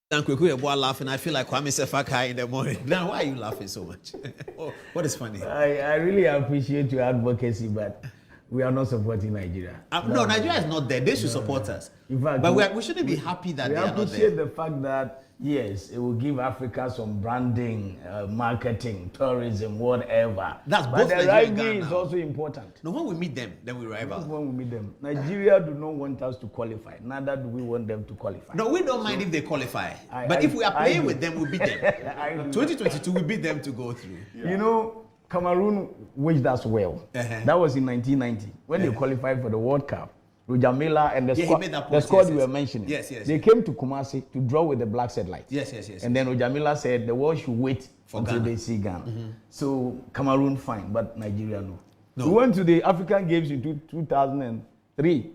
Kwaku Yeboah laughing. I feel like Kwame Sefakai in the morning. Now, why are you laughing so much? What is funny? I really appreciate your advocacy, but we are not supporting Nigeria. No, Nigeria is not there. They should support us. In fact, but we shouldn't be happy that they are not there. We appreciate the fact that, yes, it will give Africa some branding, marketing, tourism, whatever. That's but both the rivalry is also important. No, when we meet them, then we rival. When we meet them. Nigeria do not want us to qualify. Neither do we want them to qualify. No, we don't mind if they qualify. But if we are playing with them, we beat them. 2022, we beat them to go through. Yeah. You know, Cameroon wished us well. That was in 1990 when they qualified for the World Cup. Roger Miller and the squad you were mentioning. Yes. They came to Kumasi to draw with the Black Satellite. Yes. And then Roger Miller said the world should wait until they see Ghana. So Cameroon fine, but Nigeria no. We went to the African Games in 2003.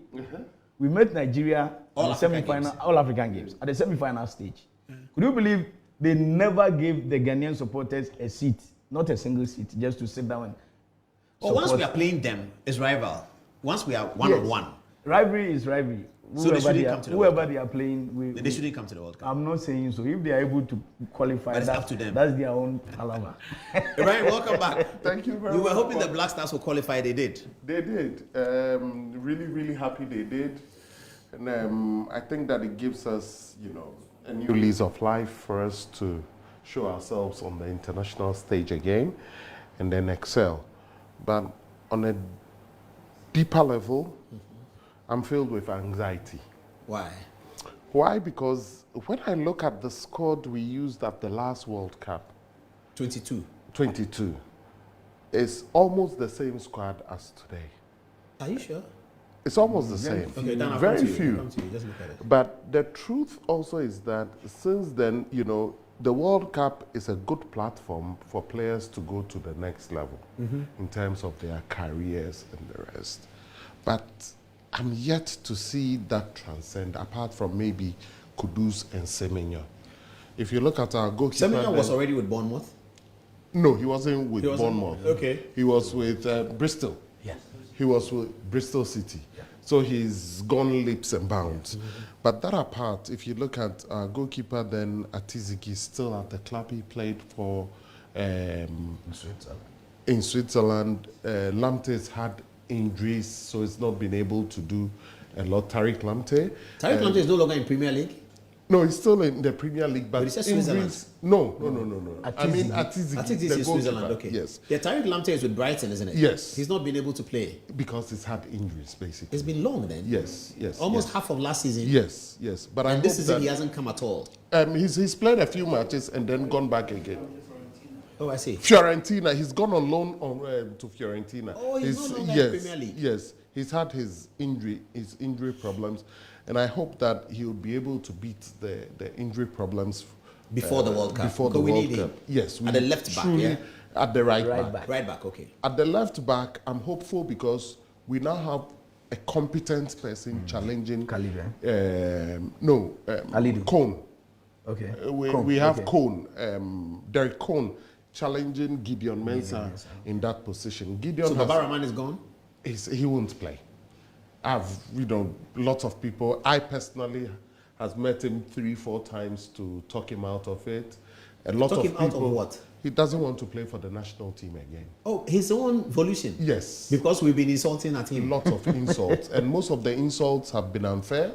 We met Nigeria at the semi-final, all African Games at the semi-final stage. Could you believe they never gave the Ghanaian supporters a seat? Not a single seat, just to sit down and support. Once we are playing them, it's rival. Once we are one-on-one. Rivalry is rivalry. So they shouldn't come to the World Cup. Whoever they are playing, they shouldn't come to the World Cup. I'm not saying so. If they are able to qualify, that's up to them. That's their own palaver. Ryan, welcome back. Thank you very much. You were hoping the BlackStars will qualify. They did. They did. Really happy they did. And I think that it gives us, a new lease of life for us to show ourselves on the international stage again and then excel. But on a deeper level, I'm filled with anxiety. Why? Why? Because when I look at the squad we used at the last World Cup, 22, it's almost the same squad as today. Are you sure? It's almost the same. Okay, then very few. Just look at it. But the truth also is that since then, the World Cup is a good platform for players to go to the next level in terms of their careers and the rest. But I'm yet to see that transcend, apart from maybe Kudus and Semenyo. If you look at our goalkeeper... Semenyo was already with Bournemouth? No, he wasn't with Bournemouth. Okay. He was with Bristol. Yes. He was with Bristol City. Yeah. So he's gone leaps and bounds. But that apart, if you look at our goalkeeper, then Atiziki still at the club. He played for... in Switzerland. Lamte's had injuries, so he's not been able to do a lot. Tariq Lamptey. Tariq Lamptey is no longer in Premier League? No, he's still in the Premier League, but injuries... No. I mean, Atiziki is Switzerland, okay. Yes. Yeah, Tariq Lamptey is with Brighton, isn't it? Yes. He's not been able to play. Because he's had injuries, basically. It's been long then? Yes. Almost half of last season? Yes. But and this season he hasn't come at all? He's played a few matches and then gone back again. Oh, I see. Fiorentina, he's gone on loan to Fiorentina. Oh, he's no longer in Premier League. Yes, he's had his injury problems, and I hope that he'll be able to beat the injury problems before the World Cup. Before the World Cup. Yes, at the left back, yeah? At the right back. Right back, okay. At the left back, I'm hopeful because we now have a competent person challenging. Cone. Okay. We have Cone, Derek Cone, challenging Gideon Mensah in that position. So Babaraman is gone? He won't play. Lots of people. I personally has met him 3-4 times to talk him out of it. Talk him out of what? He doesn't want to play for the national team again. Oh, his own volition? Yes. Because we've been insulting at him. Lots of insults, and most of the insults have been unfair.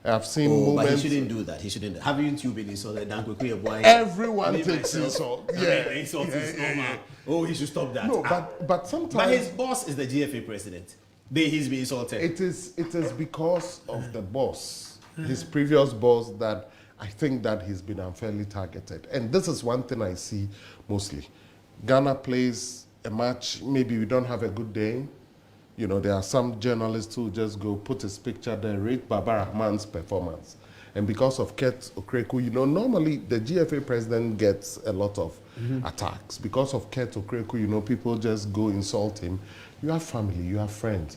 I've seen moments. But he shouldn't do that. He shouldn't. Haven't you been insulted? Everyone takes insult. Yeah, insult is normal. Oh, he should stop that. No, but sometimes. But his boss is the GFA president. He's been insulted. It is because of the boss, his previous boss, that I think that he's been unfairly targeted. And this is one thing I see mostly. Ghana plays a match. Maybe we don't have a good day. There are some journalists who just go put his picture there, rate Baba Rahman's performance. And because of Kurt Okreku, normally the GFA president gets a lot of attacks. Because of Kurt Okreku, people just go insult him. You have family, you have friends.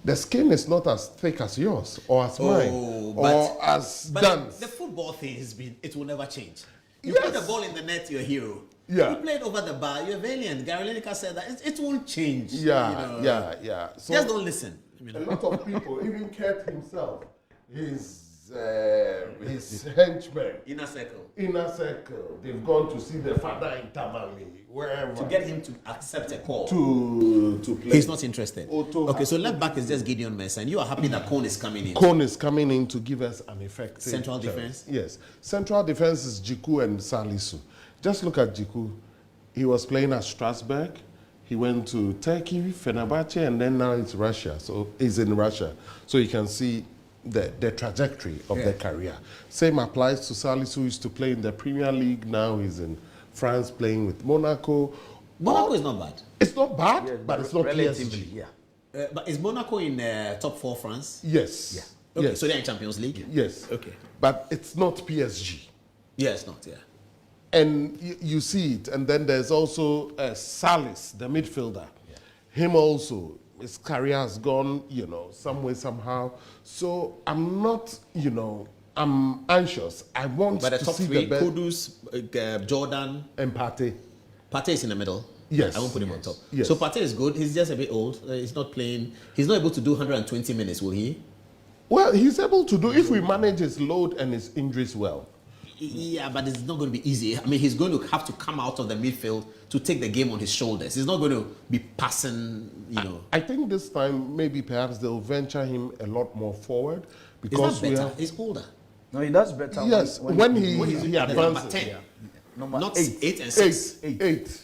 The skin is not as thick as yours, or as mine, or as Dan's. The football thing it will never change. You Yes. put the ball in the net, you're a hero. Yeah. You played over the bar, you're valiant. Gary Lineker said that it won't change. Yeah. So just don't listen. a lot of people, even Kurt himself, he's his henchmen. Inner circle. Inner circle. They've gone to see the father in Tamale, wherever. To get him to accept a call. To play. He's not interested. Otto Okay, so left back is just Gideon Mensah, and you are happy that Cone is coming in. Cone is coming in to give us an effective Central chance. defense? Yes. Central defense is Jiku and Salisu. Just look at Jiku. He was playing at Strasbourg. He went to Turkey, Fenerbahce, and then now it's Russia. So he's in Russia. So you can see the trajectory of their career. Same applies to Salisu, who used to play in the Premier League. Now he's in France playing with Monaco. Monaco is not bad. It's not bad, but it's not relatively. PSG. Yeah. But is Monaco in top 4 France? Yes. Yeah. Okay, Yes. so they're in Champions League? Yes. Okay. But it's not PSG. Yeah, it's not, yeah. And you see it. And then there's also Salis, the midfielder. Yeah. Him also, his career has gone, some way, somehow. So I'm not, I'm anxious. I want But the to top see 3, the best. Kudus, Jordan, And Partey. Partey is in the middle. Yes. I won't put him on top. Yes. So Partey is good. He's just a bit old. He's not playing. He's not able to do 120 minutes, will he? Well, he's able to do, if we manage his load and his injuries well. Yeah, but it's not going to be easy. I mean, he's going to have to come out of the midfield to take the game on his shoulders. He's not going to be passing, I think this time, maybe perhaps they'll venture him a lot more forward. He's Because not we better. have, He's older. No, he does better. yes, when he At the number advances. 10. Yeah. number Not 8. 8 and 6. Eight.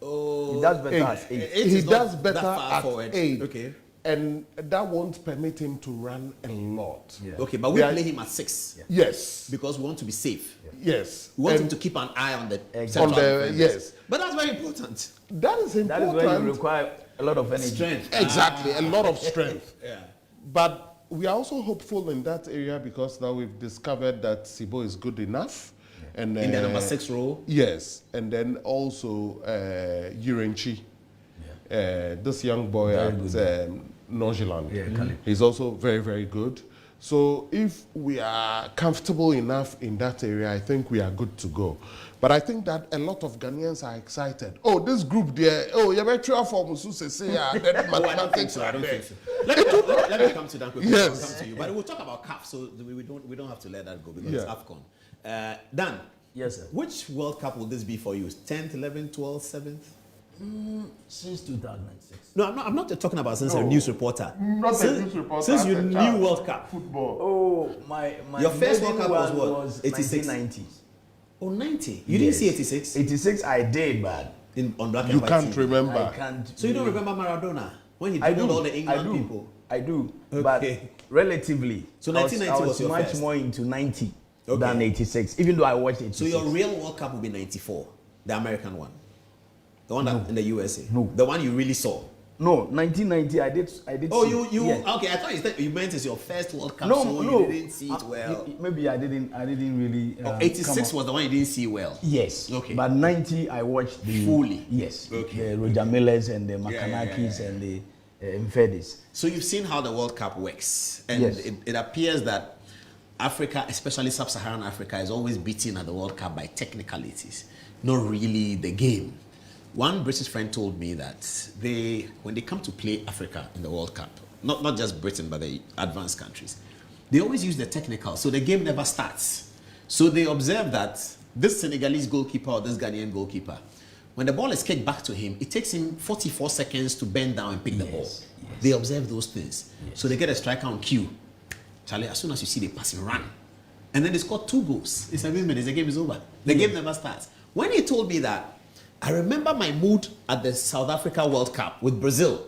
Oh, He does better Eight. at 8. Eight He is not does better that far at forward. 8. Okay. And that won't permit him to run a lot. Yeah. Okay, but we Yeah. play him at 6 Yes. because we want to be safe. Yes. We want And him to keep an eye on the Exactly. central On the- defenders. yes. But that's very important. that is That is important. where you require a lot of energy. Strength. Exactly, a lot of strength. Yeah. But we are also hopeful in that area because now we've discovered that Sibo is good enough. And, In the number 6 role. Yes, and then also Yurenchi, this young boy at Norgeland. Yeah, Caleb. He's also very, very good. So if we are comfortable enough in that area, I think we are good to go. But I think that a lot of Ghanaians are excited. Oh, this group there, you're very true for Musu say, then Oh, I don't think so. I don't think so. Let me come to that quickly. Yes. I'll come to you. But we'll talk about CAF, so we don't have to let that go because it's Yeah. AFCON. Dan. Yes, sir. Which World Cup will this be for you? 10th, 11th, 12th, 7th? Since 2006. No, I'm not talking about since a news reporter. Not a since, news reporter, Since as you a knew child. World Cup. Football. Oh, my Your first World maiden Cup was one what? was 86? 1990s. Oh, 90. You didn't see 86 86 I did, but on black and You white can't TV? remember. I can't. So you don't remember Maradona? When he I dribbled do. all the England I do. people? I do. Okay. But relatively. So I 1990 was was your much first? more into 90 Okay. than 86, even though I watched 86. So your real World Cup will be 94, the American one. The one that in the USA. No. The one you really saw. No, 1990 I did. Oh, see. you Yeah. okay, I thought you meant it's your first World Cup, No, so no. you didn't see it well. Maybe I didn't really. 86 was the one you didn't see well. Yes. Okay. But 90 I watched the Fully? Yes. Okay. The Roger Millers and the yeah, Makanakis yeah. and the Mfedis. So you've seen how the World Cup works, and Yes. it appears that Africa, especially sub-Saharan Africa, is always beaten at the World Cup by technicalities, not really the game. One British friend told me that when they come to play Africa in the World Cup, not just Britain, but the advanced countries, they always use the technical, so the game never starts. So they observe that this Senegalese goalkeeper or this Ghanaian goalkeeper, when the ball is kicked back to him, it takes him 44 seconds to bend down and pick the ball. Yes. They observe those things. So they get a striker on cue. Charlie, as soon as you see the passing, run. And then they score 2 goals. In 7 minutes, the game is over. The game never starts. When he told me that, I remember my mood at the South Africa World Cup with Brazil.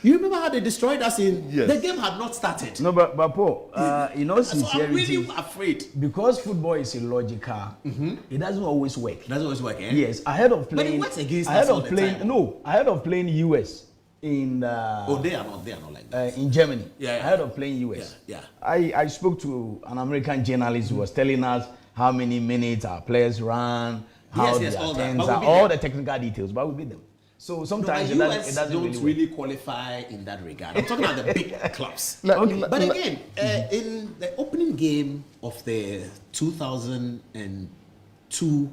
You remember how they destroyed us in... Yes. The game had not started. No, but Paul, in all So I'm sincerity, really afraid. because football is illogical, it doesn't always work. It doesn't always work, eh? Yes, ahead of But it playing. works against ahead us all of the playing. time. No, ahead of playing US in. Oh, they are not like that. In Germany, Yeah, yeah. ahead of playing US. Yeah, I spoke to an American journalist who was telling us how many minutes our players ran, how Yes, the all that. attempts But we are, beat all them. the technical details, but we beat them. So No, sometimes but it US doesn't don't really, really work. qualify in that regard. I'm talking about the big clubs. Okay. But again, in the opening game of the 2002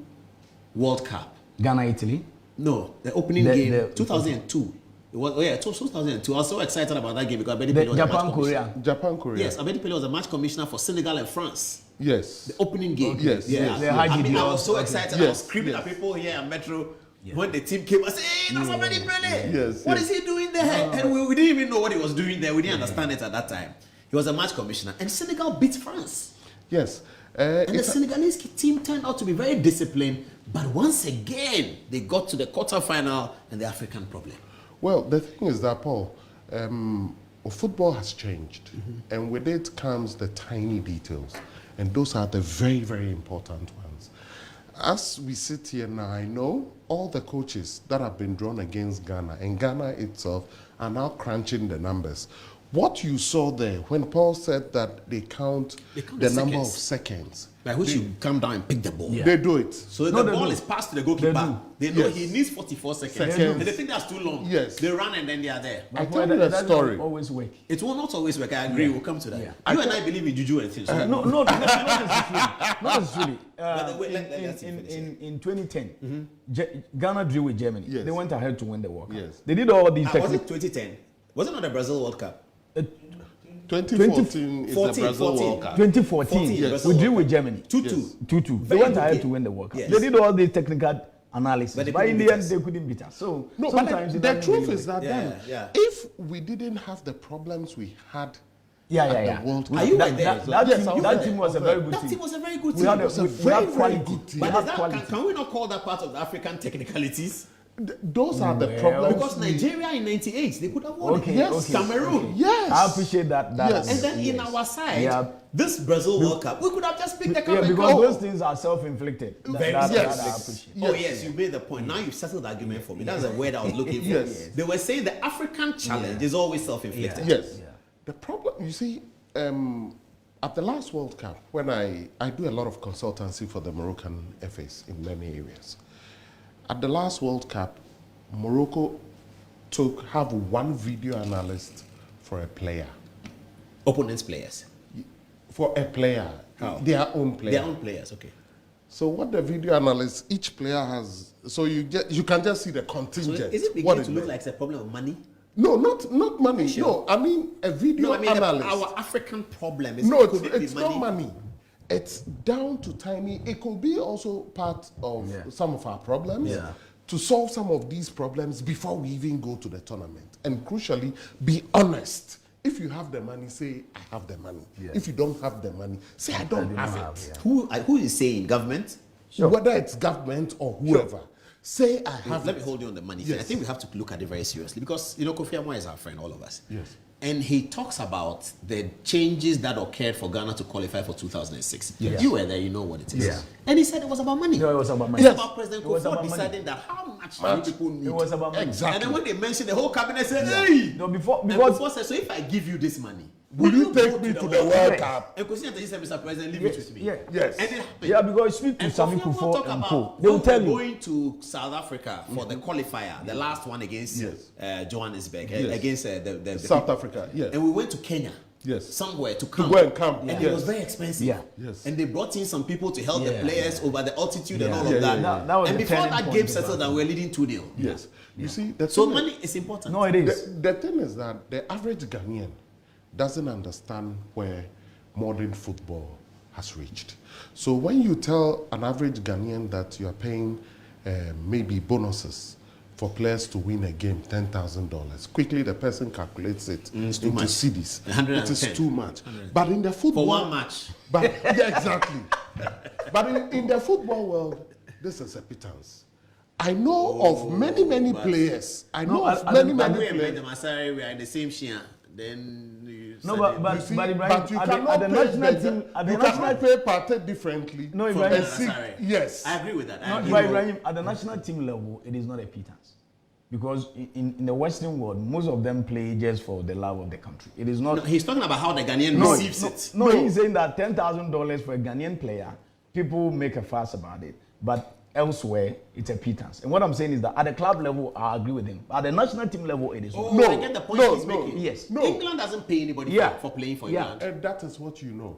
World Cup, Ghana, Italy. no, the opening The- game, the- 2002, It was, it was 2002. I was so excited about that game because Abedi The Pele was a match Japan, commissioner. Korea. Japan, Korea. Yes, Abedi Pele was a match commissioner for Senegal and France. Yes. The opening game. Okay. Yes, Yeah. yes, The yes. high I mean, I DBL. was so excited. I Yes, was screaming yes. at people here at Metro. When the team came, I said, hey, that's Abedi Pele. Yes, What yes. is he doing there? And we didn't even know what he was doing there. We didn't understand it at that time. He was a match commissioner. And Senegal beat France. Yes. And the Senegalese team turned out to be very disciplined. But once again, they got to the quarterfinal and the African problem. Well, the thing is that, Paul, football has changed. And with it comes the tiny details. And those are the very, very important ones. As we sit here now, I know all the coaches that have been drawn against Ghana, and Ghana itself are now crunching the numbers. What you saw there, when Paul said that they count the number of seconds, By which you come down and pick the ball. they do it. So No, the they ball do. is passed to the goalkeeper. They know Yes. he needs 44 seconds. Seconds. And they think that's too long. Yes. They run and then they are there. I But tell you that a doesn't story. always work. It will not always work. I agree. We'll come to that. Yeah. You and I believe in juju and things. So No, not necessarily. Not necessarily. wait, let's finish In 2010, Ghana drew with Germany. Yes. They went ahead to win the World Cup. Yes. They did all these was it technical. 2010? Was it not the Brazil World Cup? 2014 is the 14, Brazil 14. World Cup. 2014, Yes. we drew with Germany. 2-2. 2-2. They Very went good ahead game. to win the World Cup. Yes. They did all these technical analysis, But they but in couldn't the beat end, us. they couldn't beat us. So No, sometimes but it the doesn't truth really is work. that Yeah, then, yeah. if we didn't have the problems we had Yeah, at yeah, the yeah. World Cup, Are you that, there? that, that Yes, team, I was that there. team was a I was very there. good That team. team was a very good We team. had, It was a we very, had very quality. good team. We But had is that, quality. can we not call that part of the African technicalities? those are the Well, problems. Because Nigeria in 98, they could have won. Okay, Yes. okay. Cameroon. okay. Yes. I appreciate that. Yes. And then in yes. our side, Yeah. this Brazil World Cup, we could have just picked the cup Yeah, and because come. those things are self-inflicted. Very That yes. I appreciate. Oh Yes. yes, you made the point. Now you've settled the argument for me. That's the word I was looking for. Yes. They were saying the African challenge is always self-inflicted. Yes. Yeah. The problem, you see, at the last World Cup, when I do a lot of consultancy for the Moroccan FAs in many areas. At the last World Cup, Morocco have one video analyst for a player. Opponents players. For a player. How? Their own player. Their own players, okay. So what the video analyst, each player has, so you can just see the So contingent. is it what beginning to look meant. like it's a problem of money? No, not money. Sure. No, I mean a video No, I mean analyst. our African problem is No, could it be it's not money. It's down to tiny. It could be also part of Yeah. some of our problems. Yeah. To solve some of these problems before we even go to the tournament. And crucially, be honest. If you have the money, say, I have the money. Yeah. If you don't have the money, say, I don't do have not it. have, Who is saying government? Sure. Whether it's government or whoever, say, I have Let it. me hold you on the money thing. Yes. I think we have to look at it very seriously because Kofi Yeboah is our friend, all of us. Yes. And he talks about the changes that occurred for Ghana to qualify for 2006. Yes. You were there, you know what it is. Yeah. And he said it was about money. No, it was about money. It's Yes. about President It was Kofi about money. deciding that how much do people need. It was about money. Exactly. And then when they mentioned, the whole cabinet said, hey! No, before And because Kofi said, so if I give you this money, Will you take go me to the World Cup? Cup? And Kofi said, Mr. President, leave it with me. yeah. Yes. And it happened. yeah, because speak to And Sami Kofi Yeboah Kufo talk and about Co. They will when tell we're you. going to South Africa for the qualifier, the last one against Yes. Johannesburg, Yes. against the South people. Africa, yes. And we went to Kenya. Yes. Somewhere to camp. go and camp, And yes. it was very expensive. Yeah. Yes. And they brought in some people to help the Yeah, players over the altitude and Yeah. all Yeah, of that. yeah, yeah. That was And the before turning that point game of settled, that. and we're leading 2-0. Yes. You see, the So thing is- money is important. No, it is. The thing is that the average Ghanaian doesn't understand where modern football has reached. So when you tell an average Ghanaian that you are paying maybe bonuses for players to win a game, $10,000, quickly the person calculates it it's too into much. cedis. 110. It is too much. But in the football... For one match. But, yeah, exactly. But in the football world, this is a pittance. I know of many but- players. I know No, of I many don't- But we players. and Benjamin Masari, we are in the same share. Then you No, said but- it. but- You see, Ibrahim, but you at the- cannot at the pay national the- team- at the you national- cannot pay Partey differently. No, For Ibrahim. and Benjamin see, Masari. yes. I agree with that. I No, agree. but Ibrahim, at the national team level, it is not a pittance. Because in the Western world, most of them play just for the love of the country. It is not. No, he's talking about how the Ghanaian No, receives it. no, he's saying that $10,000 for a Ghanaian player, people make a fuss about it. But elsewhere, it's a pittance. And what I'm saying is that at the club level, I agree with him. At the national team level, it is Oh, not. No, I get the point no, he's no. making. Yes. No. England doesn't pay anybody Yeah. for playing for Yeah. England. And that is what you know.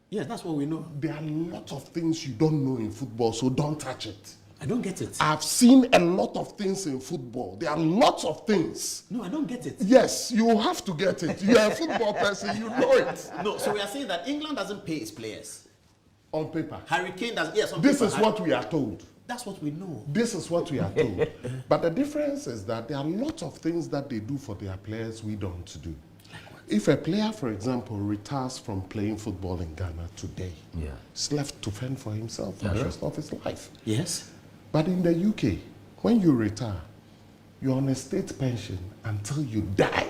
Yes, that's what we know. There are lots of things you don't know in football, so don't touch it. I don't get it. I've seen a lot of things in football. There are lots of things. No, I don't get it. Yes, you have to get it. You're a football person, you know it. No, so we are saying that England doesn't pay its players. On paper. Harry Kane does, yes, on This paper. is what we are told. That's what we know. This is what we are told. But the difference is that there are lots of things that they do for their players we don't do. If a player, for example, retires from playing football in Ghana today, he's left to fend for himself for the rest of his life. Yes. But in the UK, when you retire, you're on a state pension until you die.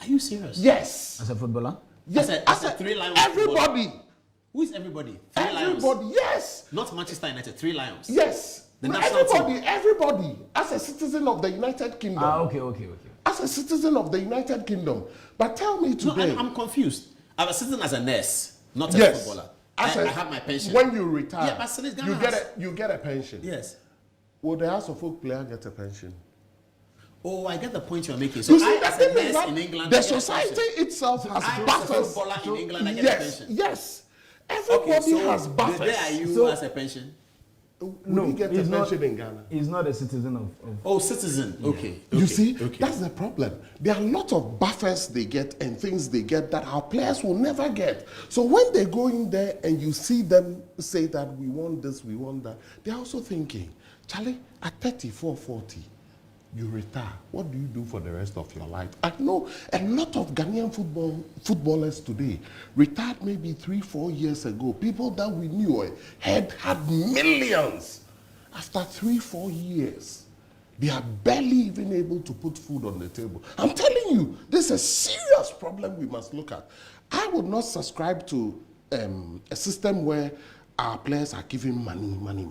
Are you serious? Yes. As a footballer? Yes. As a Three Lions everybody. footballer. Who is everybody? Three Lions. Everybody, yes. Not Manchester United, Three Lions. Yes. The No, national team. everybody, as a citizen of the United Kingdom. Okay. As a citizen of the United Kingdom. But tell me No, today. I'm confused. I'm a citizen as a nurse, not as a Yes. footballer. As I a- have my pension. When you retire, Yeah, but still it's Ghana you get a pension. Yes. Will the House of Folk player get a pension? Oh, I get the point you're making. So You see, I, the as a thing is nurse that in England, the I get a society pension. itself has I, as a buffers. footballer in England, I get a Yes, pension. yes. Everybody has buffers. Where are you So- as a pension? Will he get a he's not- pension in Ghana? He's not a citizen of Oh, citizen. Okay. You see, Okay. that's the problem. There are a lot of buffers they get and things they get that our players will never get. So when they go in there and you see them say that we want this, we want that, they're also thinking, Charlie, at 34, 40, you retire. What do you do for the rest of your life? I know a lot of Ghanaian footballers today retired maybe 3-4 years ago. People that we knew had millions. After 3-4 years, they are barely even able to put food on the table. I'm telling you, this is a serious problem we must look at. I would not subscribe to a system where our players are given money.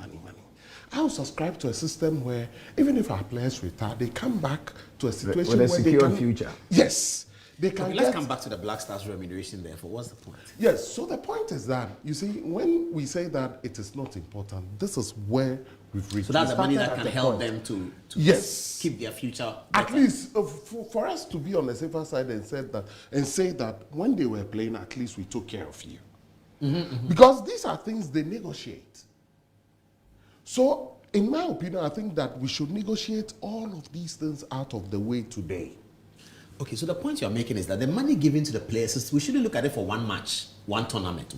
I will subscribe to a system where even if our players retire, they come back to a situation with a where secure they can, future. Yes, they can. Okay, get, let's come back to the BlackStars remuneration. Therefore, what's the point? Yes. So the point is that you see, when we say that it is not important, this is where we've reached. So that's We the money started that at can the help point. them to Yes. keep their future At better. least for us to be on the safer side and say that when they were playing, at least we took care of you. Because these are things they negotiate. So, in my opinion, I think that we should negotiate all of these things out of the way today. Okay, so the point you're making is that the money given to the players, we shouldn't look at it for one match, one tournament.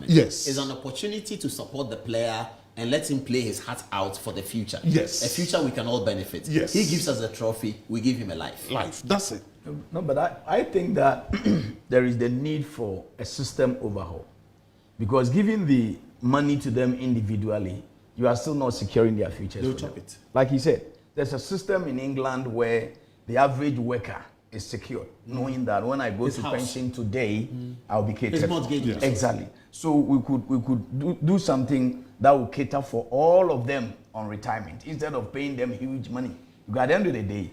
Yes. It's an opportunity to support the player and let him play his heart out for the future. Yes. A future we can all benefit. Yes. He gives us a trophy, we give him a life. Life, that's it. No, but I think that there is the need for a system overhaul. Because giving the money to them individually, you are still not securing their futures. They'll for chop them. it. Like he said, there's a system in England where the average worker is secure, knowing that when I go His to house. pension today, I'll be catered. His for. mortgage. Yes. Exactly. So we could do something that will cater for all of them on retirement instead of paying them huge money. Because at the end of the day,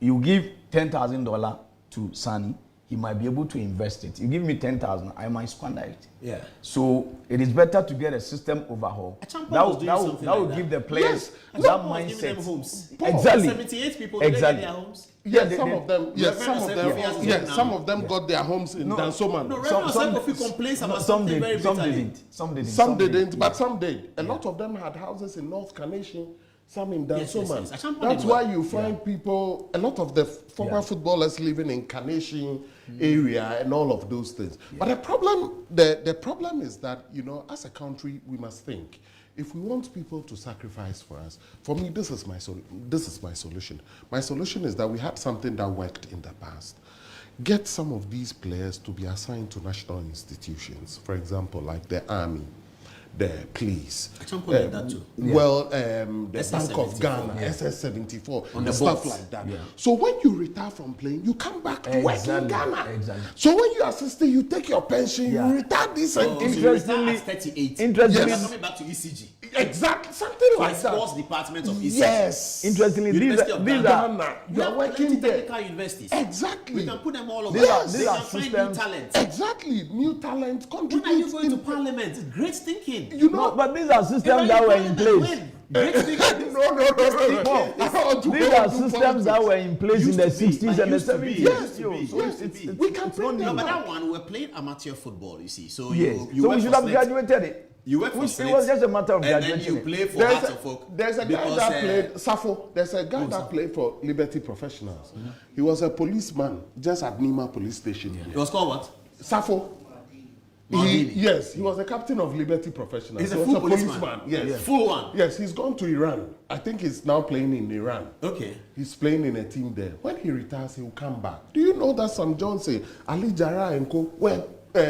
you give $10,000 to Sani, he might be able to invest it. You give me 10,000, I might squander it. Yeah. So it is better to get a system overhaul. Achampong That was will, doing that will, something that will like give that. the players Yes. that Achampong was giving them mindset. homes. Exactly. 78 people, did they Exactly. get their homes? Yes, they- some they- of them. Yes, Reverend some of them. Osei Yes, now. some of them got their homes in Dansoman. No, Reverend Osei Kofi complains about some something very did, some bitterly. didn't. Some didn't. Some didn't, but some did. A lot of them had houses in North Carnation, some in Yes, yes, Dansoman. yes. Achampong That's did why well. you find people, a lot of the former footballers living in Carnation area and all of those things. But the problem is that, you know, as a country, we must think. If we want people to sacrifice for us, for me, this is my solution. My solution is that we had something that worked in the past. Get some of these players to be assigned to national institutions, for example, like the army, the police. Achampong did that too. Well, the Bank of SS74, Ghana, yeah. SS74, On the stuff boats. like that. Yeah. So when you retire from playing, you come back to work in Exactly, Ghana. exactly. So when you are 60, you take your pension, Yeah. you retire decently. So you retire Interestingly- at 38. interestingly- You are coming back to ECG. Exactly, something To like the that. sports department of ECG. Yes. Interestingly, these University are, of these Ghana. are Ghana, We you have are plenty working there. technical universities. Exactly. We can put them all over. These are- They these can are find new systems- talent. Exactly, new talent, When contribute. are you going to in- parliament? Great thinking. You no, know, but these are If systems are that you were in parliament, place. win. Great thinking. no. I don't want to These go are into systems politics. that were in place in Used the to be, 60s but and the used to be, 70s. used to be, So used to it's be. We can it's bring not them No, but new. that one, we're playing amateur football, you see. So Yes. you So work we should for have select- graduated it. You work for It was just a matter of and then graduation. you play for Hearts of Oak. There's a guy that played Safo. There's a guy that played for Liberty Professionals. He was a policeman just at Nima Police Station. It was called what? Safo. Yes, he was a captain of Liberty Professionals. He's he a was full policeman. Yes, full one. Yes, he's gone to Iran. I think he's now playing in Iran. Okay. He's playing in a team there. When he retires, he will come back. Do you know that Sam Johnson, Ali Jara and co were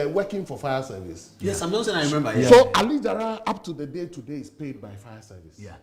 working for fire service? Yes, Sam Johnson, I remember. Yeah. So Ali Jara, up to the day today, is paid by fire service. Yeah.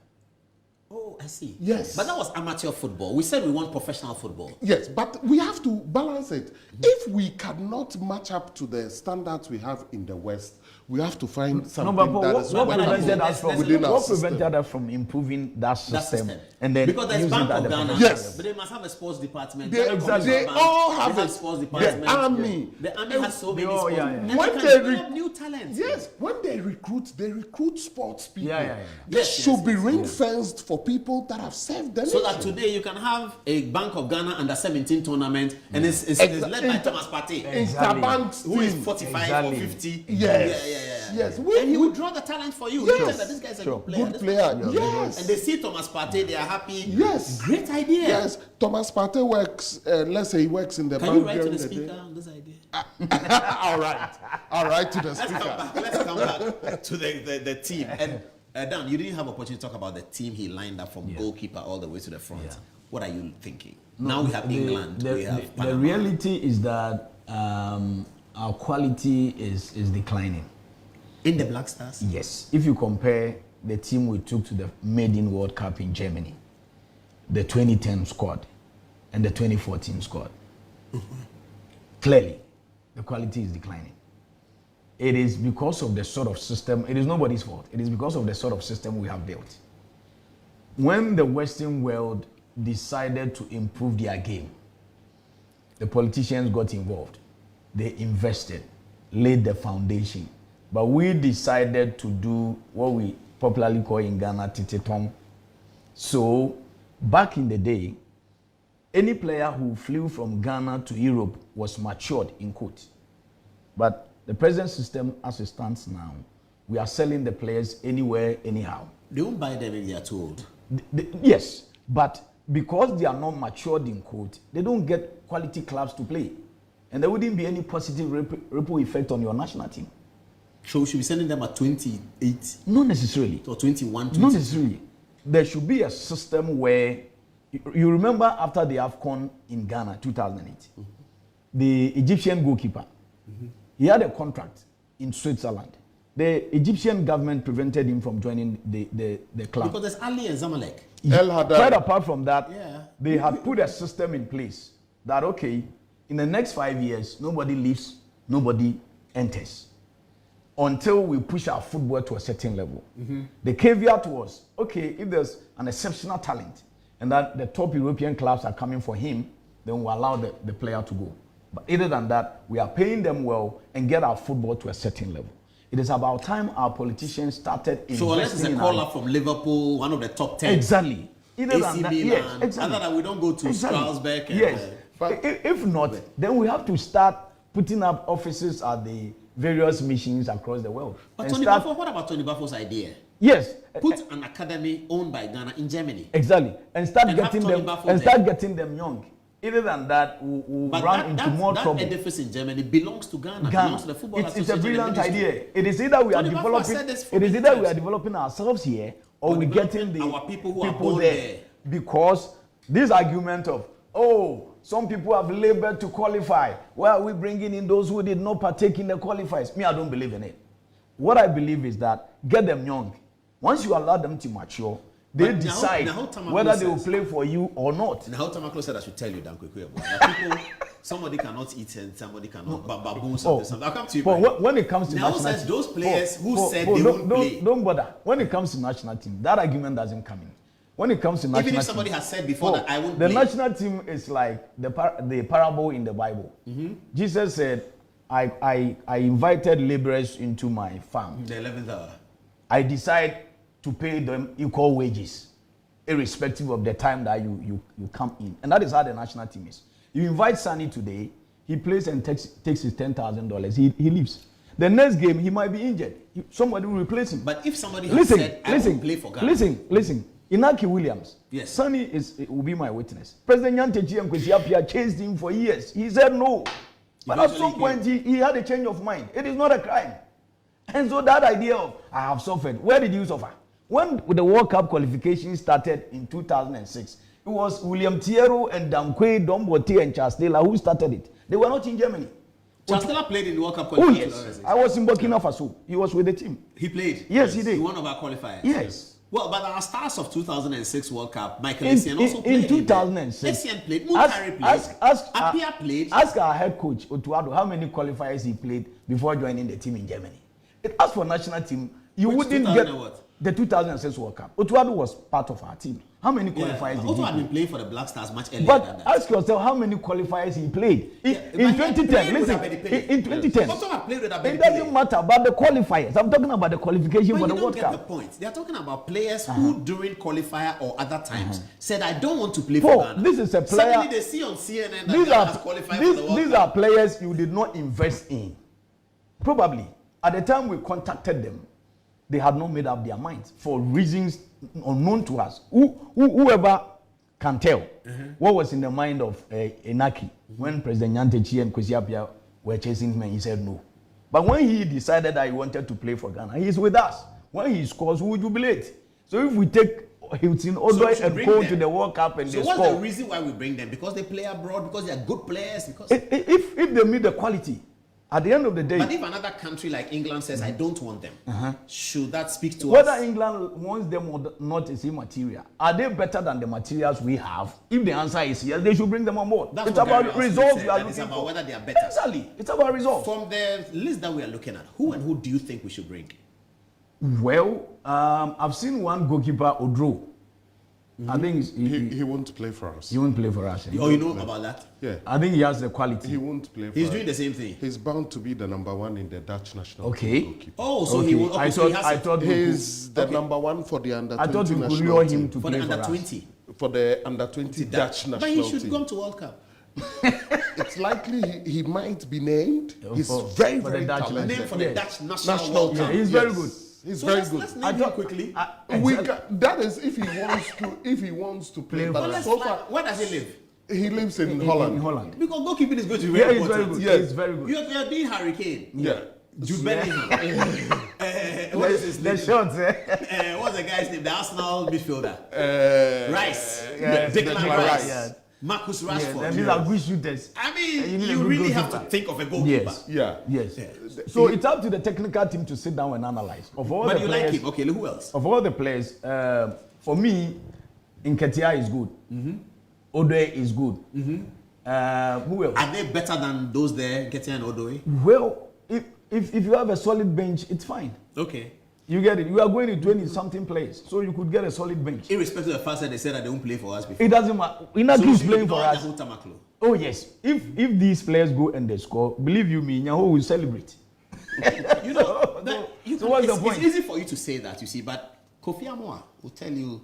Oh, I see. Yes. But that was amateur football. We said we want professional football. Yes, but we have to balance it. If we cannot match up to the standards we have in the West, we have to find something that is what prevented us from within our system. prevented us from improving that system? And then because there's using Bank that of Ghana, Yes. but they must have a sports department. They all have a it. sports The department. army. The army has so many Oh, sports. yeah, yeah. And When they they can develop new talents. Yes, when they recruit sports people. Yeah. This should be ring-fenced for people that have served the So nation. that today you can have a Bank of Ghana under 17 tournament and it's led by Thomas Partey, Interbank who is team. 45 or 50. Yes. Yes. And he will draw the talent for you. Yes. You tell that this guy is a good player. Good player. Yes. And they see Thomas Partey, they are happy. Yes. Great idea. Yes. Thomas Partey works, let's say he works in the Can bank you write to during the the speaker day. on this idea? All right. All right to the speaker. Let's come back to the team. And Dan, you didn't have opportunity to talk about the team he lined up from goalkeeper all the way to the front. Yeah. What are you thinking? Now we have England. We have Panama. The reality is that our quality is declining. In the Black Stars? Yes. If you compare the team we took to the Maiden World Cup in Germany, the 2010 squad, and the 2014 squad, clearly the quality is declining. It is because of the sort of system, it is nobody's fault. It is because of the sort of system we have built. When the Western world decided to improve their game, the politicians got involved. They invested, laid the foundation. But we decided to do what we popularly call in Ghana, tititom. So, back in the day, any player who flew from Ghana to Europe was matured, in quote. But the present system, as it stands now, we are selling the players anywhere, anyhow. They won't buy them if they are too old. Yes, but because they are not matured, in quote, they don't get quality clubs to play. And there wouldn't be any positive ripple effect on your national team. So we should be sending them at 28? Not necessarily. Or 21, 20? Not necessarily. There should be a system where, you remember after the AFCON in Ghana, 2008, the Egyptian goalkeeper, he had a contract in Switzerland. The Egyptian government prevented him from joining the club. Because there's Ali and Zamalek. Quite apart from that, Yeah. they had put a system in place that, okay, in the next 5 years, nobody leaves, nobody enters, until we push our football to a certain level. The caveat was, okay, if there's an exceptional talent and that the top European clubs are coming for him, then we'll allow the player to go. But other than that, we are paying them well and get our football to a certain level. It is about time our politicians started investing. So unless it's a call-up from Liverpool, one of the top 10. Exactly. Either AC than that, Milan, yes, exactly. other than we don't go to Strasbourg. And, Yes. If not, then we have to start putting up offices at the various missions across the world. But Tony Buffett, what about Tony Buffett's idea? Yes. Put an academy owned by Ghana in Germany. Exactly. And start And getting have Tony them Buffett and there. start getting them young. Other than that, we'll But run into more trouble. that edifice in Germany belongs to Ghana. Belongs to the football It's a association brilliant and ministry. idea. It is either we are Tony Buffett developing. said this It is many either we times. are developing ourselves here, or Or we getting developing the our people who are born there. there. Because this argument of, oh, some people have labored to qualify. Why are we bringing in those who did not partake in the qualifiers? Me, I don't believe in it. What I believe is that get them young. Once you allow them to mature, they But decide now Tamaklo whether they will says- play for you or not. Now, Tamaklo said I should tell you, Dan Kwaku Yeboah, people, somebody cannot eat and somebody cannot. Baboon something. I'll come to you. But Brian. when it comes to Now national says team, those players who said Paul, they won't don't, play. Don't bother. When it comes to national team, that argument doesn't come in. When it comes to national Even team, if somebody has said before that I won't the play. national team is like the parable in the Bible. Jesus said, I invited laborers into my farm. The 11th hour. I decide to pay them equal wages, irrespective of the time that you come in. And that is how the national team is. You invite Sani today, he plays and takes his $10,000. He leaves. the next game he might be injured. Somebody will replace him. But if somebody has said, I will play for Ghana. Listen. Inaki Williams. Yes. Sonny will be my witness. President Nyantechi and Kwesi Appiah chased him for years. He said no. But at some point, he had a change of mind. It is not a crime. And so that idea of, I have suffered, where did you suffer? When the World Cup qualification started in 2006, it was William Thiero and Dankwe, Dombote and Charles Taylor who started it. They were not in Germany. Charles Taylor played in the World Cup qualification. Oh yes, I was in Burkina Faso. He was with the team. He played? Yes, he did. He one of our qualifiers? Yes. Well, but our stars of 2006 World Cup, Michael Essien also played. In 2006. Essien played, Muntari played, Appiah played. Ask our head coach, Otuado, how many qualifiers he played before joining the team in Germany. As for national team, you wouldn't get the 2006 World Cup. Otuado was part of our team. How many qualifiers did he play? Otuado had been playing for the Black Stars much earlier but than that. Ask yourself how many qualifiers he played. In 2010, listen, in 2010, it doesn't matter about the qualifiers. I'm talking about the qualification for the World Cup. The point. They are talking about players who during qualifier or other times said, I don't want to play for Ghana. This is a player. Suddenly they see on CNN that Ghana has qualified for the World Cup. These are players you did not invest in. Probably, at the time we contacted them, they had not made up their minds for reasons unknown to us. Whoever can tell what was in the mind of Inaki when President Nyantechi and Kwesi Appiah were chasing him and he said no. But when he decided that he wanted to play for Ghana, he is with us. When he scores, we will jubilate. So if we take Hilton Odoi and Cole to the World Cup and they score. So what's the reason why we bring them? Because they play abroad, because they are good players? Because if they meet the quality, at the end of the day. But if another country like England says, I don't want them, should that speak to us? Whether England wants them or not is immaterial. Are they better than the materials we have? If the answer is yes, they should bring them on board. That's it's about results we are looking for. It's about whether they are better. Exactly. It's about results. From the list that we are looking at, who and who do you think we should bring? Well, I've seen one goalkeeper, Odro. I think he won't play for us. He won't play for us. Oh, you know about that? Yeah. I think he has the quality. He won't play for us. He's doing the same thing. He's bound to be the number one in the Dutch national team goalkeeper. Oh, so he will. I thought he's the number one for the under 20 I thought we could national lure team. him to for play the under for 20. Us. For the under 20 Dutch national team. But he should come to World Cup. It's likely he might be named. He's very talented. Named for the Dutch national team. Yeah, he's very good. He's very good. Let's name him quickly. That is if he wants to play. But so far, where does he live? He lives in Holland. In Holland. Because goalkeeping is going to be very important. He's very good. You're doing Hurricane. Yeah. Jude Bellingham. What is his name? The shots, what's the guy's name? The Arsenal midfielder. Rice. Declan Rice. Yeah. Marcus Rashford. Yeah, these are good shooters. I mean, you really have to think of a goalkeeper. Yes. So it's up to the technical team to sit down and analyze. But you like him. Okay, who else? Of all the players, for me, Nketiah is good. Odoi is good. Who else? Are they better than those there, Nketiah and Odoi? Well, if you have a solid bench, it's fine. Okay. You get it. You are going to 20-something players, so you could get a solid bench. Irrespective of the fact that they said that they won't play for us before. It doesn't matter. Inaki is playing for us. Oh yes. If these players go and they score, believe you me, Nyaho will celebrate. You know, so what's the point? It's easy for you to say that, you see, but Kofi Amoah will tell you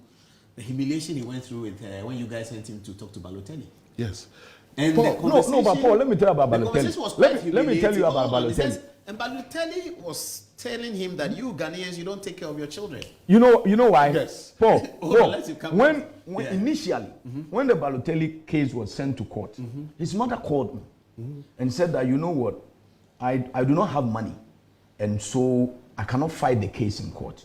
the humiliation he went through with when you guys sent him to talk to Balotelli. Yes. And Paul, but Paul, let me tell you about Balotelli. Let me tell you about Balotelli. And Balotelli was telling him that you Ghanaians, you don't take care of your children. You know why? Yes. Paul, when initially, when the Balotelli case was sent to court, his mother called me and said that, you know what, I do not have money, and so I cannot fight the case in court.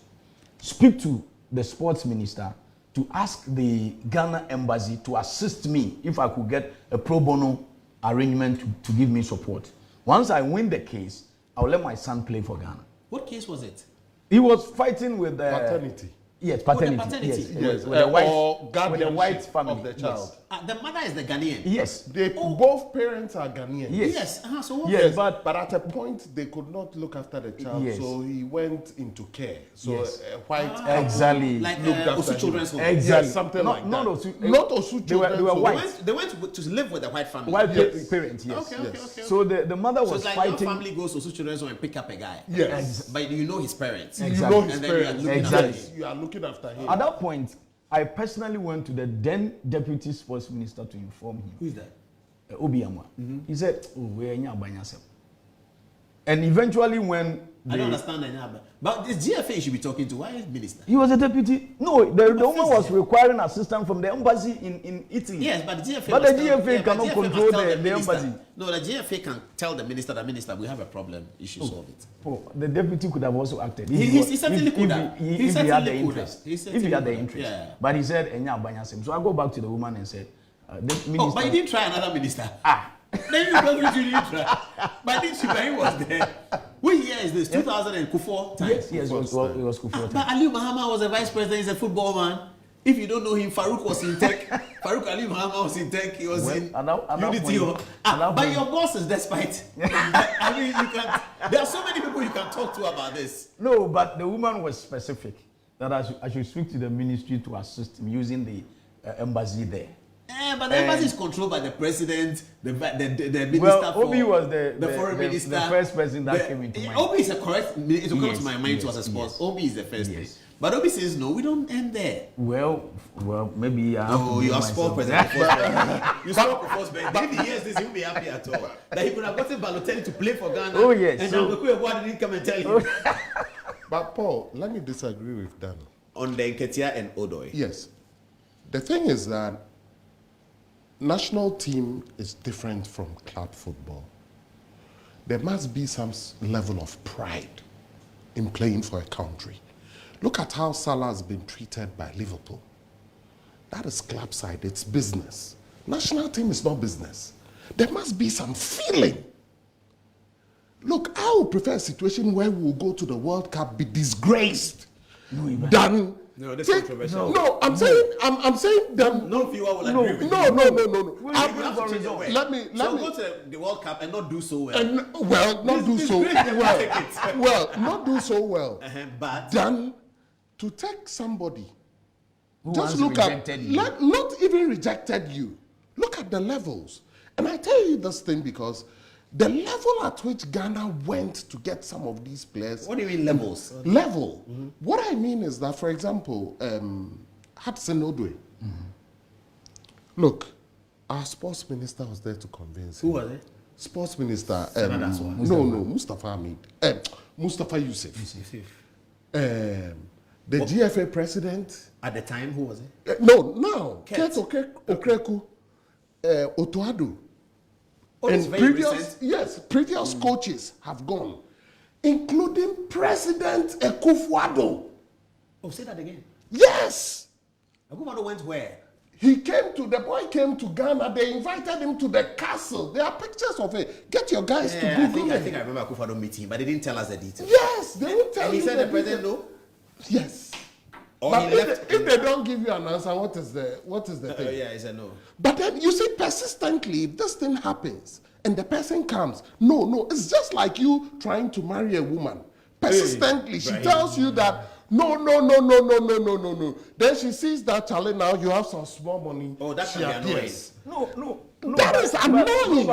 Speak to the sports minister to ask the Ghana embassy to assist me if I could get a pro bono arrangement to give me support. Once I win the case, I'll let my son play for Ghana. What case was it? He was fighting with paternity. Yes, paternity. Yes. With the white family of the child. Yes. The mother is the Ghanaian. Yes. Both parents are Ghanaian. Yes. So what? Yes, but at a point they could not look after the child, so he went into care. So white exactly like looked after Osu Children's Home. Exactly. Yes, something like that. Not Osu. Not Osu Children's They were Home. white. They went to live with the white family. White parents. Yes. Okay. So the mother was it's like fighting. your family goes to Osu Children's Home and pick up a guy. Yes. But you know his parents. You know his parents. Exactly. You are looking after him. At that point, I personally went to the then deputy sports minister to inform him. Who is that? Obi Yeboah. He said, "Oh, we're in Abanyasem." And eventually when I don't understand that. But this GFA you should be talking to, why is minister? He was a deputy. No, the woman was requiring assistance from the embassy in Italy. Yes, but the GFA. But the GFA cannot control the embassy. No, the GFA can tell the minister, we have a problem, you should solve it. Oh, the deputy could have also acted. He certainly could have. If he had the interest. If he had the interest. Yeah. But he said, Enya Banyasim. So I go back to the woman and said, the minister. Oh, but you didn't try another minister. Then you don't really try. But this Ibrahim was there. What year is this? 2004 time? Yes, it was Kufuor time. But Ali Mahama was a vice president, he's a football man. If you don't know him, Farouk was in tech. Farouk Ali Mahama was in tech. He was in Unity. But your boss is despite. I mean, there are so many people you can talk to about this. No, but the woman was specific that I should speak to the ministry to assist him using the embassy there. But the embassy is controlled by the president, the minister. Well, Obi was the foreign minister, the first person that came into mind. Obi is a correct. It will come to my mind too as a sports. Obi is the first thing. But Obi says no, we don't end there. Well, maybe you are sport president. You sport for first birthday. If he hears this, he won't be happy at all. That he could have gotten Balotelli to play for Ghana. Oh yes. And now Kwaku Yeboah didn't come and tell him. But Paul, let me disagree with Dan. On the Nketia and Odoi. Yes. The thing is that national team is different from club football. There must be some level of pride in playing for a country. Look at how Salah has been treated by Liverpool. That is club side, it's business. National team is not business. There must be some feeling. Look, I would prefer a situation where we will go to the World Cup, be disgraced, than no, that's controversial. No, I'm saying them. No viewer will agree with you. No. Let me go to the World Cup and not do so well. Not do so well. But then to take somebody who just look at not even rejected you. Look at the levels. And I tell you this thing because the level at which Ghana went to get some of these players. What do you mean levels? Level. Mm-hmm. What I mean is that, for example, Hudson Odoi. Mm-hmm. Look, our sports minister was there to convince him. Who was it? Sports minister. Mustafa Hamid. Mustafa Yusuf. The GFA president. At the time, who was it? Now. Kurt Okreku. Otoado. And previous coaches have gone, including President Akufo-Addo. Oh, say that again. Yes. Akufo-Addo went where? The boy came to Ghana. They invited him to the castle. There are pictures of it. Get your guys to Google it. I think I remember Akufo-Addo meeting, but they didn't tell us the details. Yes, they didn't tell us. And he said the president no? Yes. But if they don't give you an answer, what is the thing? Yeah, he said no. But then you see, persistently, if this thing happens and the person comes, no, it's just like you trying to marry a woman. Persistently, she tells you that no. Then she sees that Charlie, now you have some small money. Oh, that can be annoying. No. That is annoying.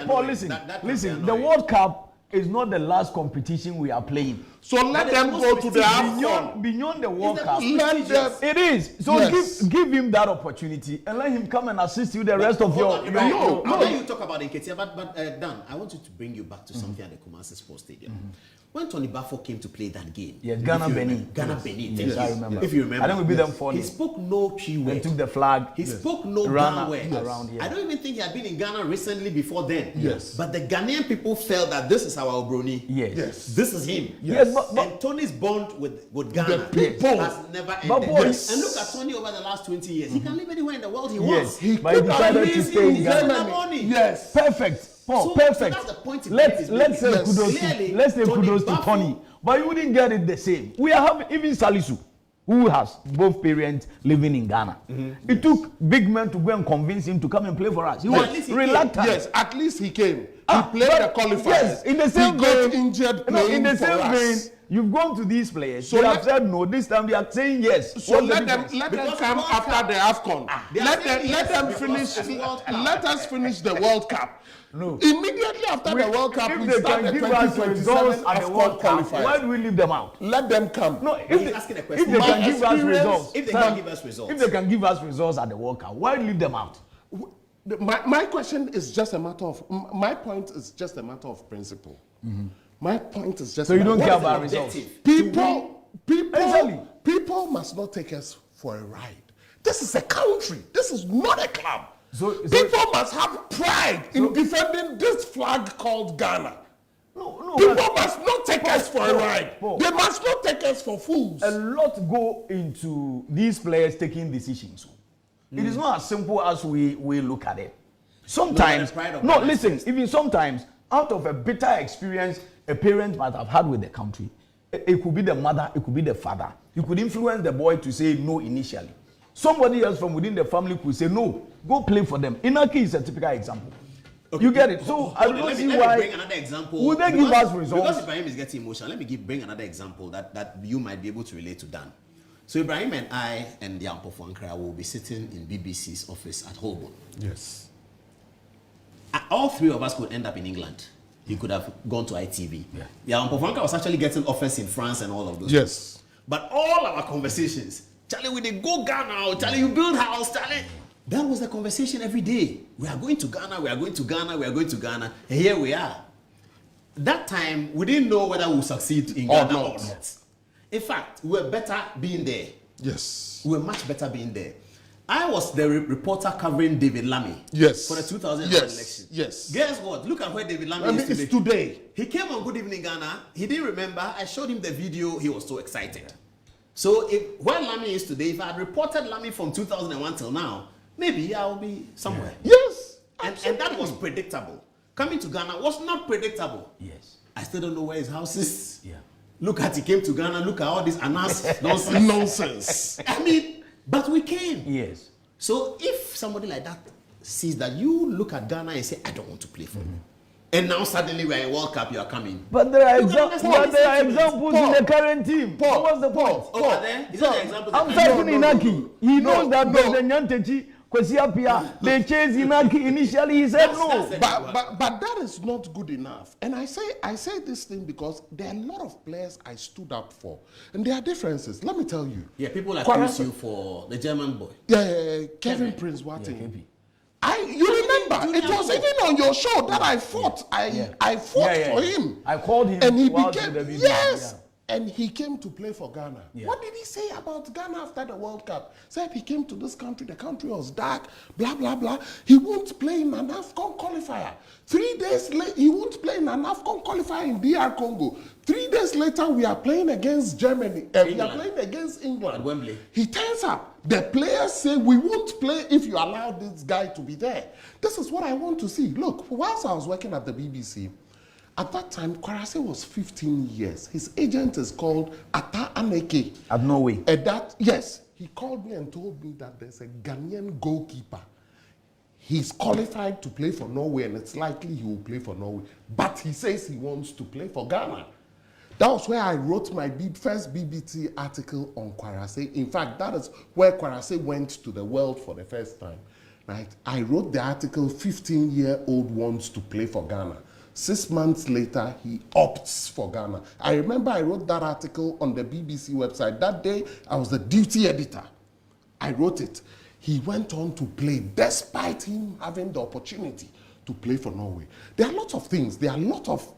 Paul, listen. The World Cup is not the last competition we are playing. So let them go to the AFCON. Beyond the World Cup. It is. So give him that opportunity and let him come and assist you the rest of your... I'll let you talk about Nketia, but Dan, I want you to bring you back to something at the Kumasi Sports Stadium. When Tony Bafo came to play that game, Ghana Benin. Yes, I remember. If you remember, I think we beat them 4-0. He spoke no P word. He took the flag. He spoke no Ghana word. Around here. I don't even think he had been in Ghana recently before then. Yes. But the Ghanaian people felt that this is our Obroni. Yes. This is him. Yes. And Tony's bond with Ghana has never ended. But boys, and look at Tony over the last 20 years. He can live anywhere in the world he wants. But he decided to stay in Ghana. Yes. Perfect. Paul, perfect. So that's the point. Let's say kudos to Tony. But you wouldn't get it the same. We are having even Salisu, who has both parents living in Ghana. It took big men to go and convince him to come and play for us. He was reluctant. Yes, at least he came. He played the qualifiers. Yes, in the same vein. He got injured playing in the for same us. vein. You've gone to these players. So they have said no. This time they are saying yes. So let them come after the AFCON. Let us finish the World Cup. No. Immediately after the World Cup, we start the 2027 AFCON qualifiers. Why do we leave them out? Let them come. No, if they can give us results, if they can give us results at the World Cup, why leave them out? My question is just a matter of, my point is just a matter of principle. My point is just. So you don't What care is the about results? objective? People must not take us for a ride. This is a country. This is not a club. So people must have pride in defending this flag called Ghana. No, People must not take us for a ride. They must not take us for fools. A lot go into these players taking decisions. It is not as simple as we look at it. Sometimes, even sometimes, out of a bitter experience a parent might have had with the country, it could be the mother, it could be the father. You could influence the boy to say no initially. Somebody else from within the family could say no, go play for them. Inaki is a typical example. Okay. You get it? So I don't see why. Let me bring another example. Would they give us results? Because Ibrahim is getting emotional, let me bring another example that you might be able to relate to Dan. So Ibrahim and I and the Unpopular will be sitting in BBC's office at Holborn. Yes. All three of us could end up in England. He could have gone to ITV. Yeah, Unpopular was actually getting offers in France and all of those. Yes. Things. But all our conversations, Charlie, we did go Ghana, Charlie, you build house, Charlie. That was the conversation every day. We are going to Ghana, we are going to Ghana, we are going to Ghana. And here we are. That time, we didn't know whether we would succeed in Ghana or not. In fact, we were better being there. Yes. We were much better being there. I was the reporter covering David Lammy. Yes. For the 2001 election. Yes. Guess what? Look at where David Lammy is today. He came on Good Evening Ghana. He didn't remember. I showed him the video. He was so excited. So where Lammy is today, if I had reported Lammy from 2001 till now, maybe I will be somewhere. Yes. And that was predictable. Coming to Ghana was not predictable. Yes. I still don't know where his house is. Yeah. Look at he came to Ghana. Look at all this nonsense. I mean, but we came. Yes. So if somebody like that sees that you look at Ghana and say, I don't want to play for you. And now suddenly we're in World Cup, you are coming. But there are examples in the current team. What's the point? Are there? Is that the example? I'm talking Inaki. He knows that President Nyantechi, Kwesi Appiah, they chased Inaki initially. He said no. But that is not good enough. And I say this thing because there are a lot of players I stood up for. And there are differences. Let me tell you. Yeah, people accuse you for the German boy. Yeah, Kevin Prince Wating. You remember, it was even on your show that I fought. I fought for him. I called him. And he became, and he came to play for Ghana. Yeah. What did he say about Ghana after the World Cup? Said he came to this country, the country was dark, blah, blah, blah. He won't play in an AFCON qualifier. 3 days later, he won't play in an AFCON qualifier in DR Congo. 3 days later, we are playing against Germany. We are playing against England. At Wembley. He turns up. The players say, we won't play if you allow this guy to be there. This is what I want to see. Look, whilst I was working at the BBC, at that time, Kwarase was 15 years. His agent is called Ata Aneke. At Norway. Yes. He called me and told me that there's a Ghanaian goalkeeper. He's qualified to play for Norway, and it's likely he will play for Norway. But he says he wants to play for Ghana. That was where I wrote my first BBC article on Kwarase. In fact, that is where Kwarase went to the world for the first time. Right? I wrote the article, 15-year-old wants to play for Ghana. 6 months later, he opts for Ghana. I remember I wrote that article on the BBC website. That day, I was the duty editor. I wrote it. He went on to play, despite him having the opportunity to play for Norway. There are lots of things. There are a lot of,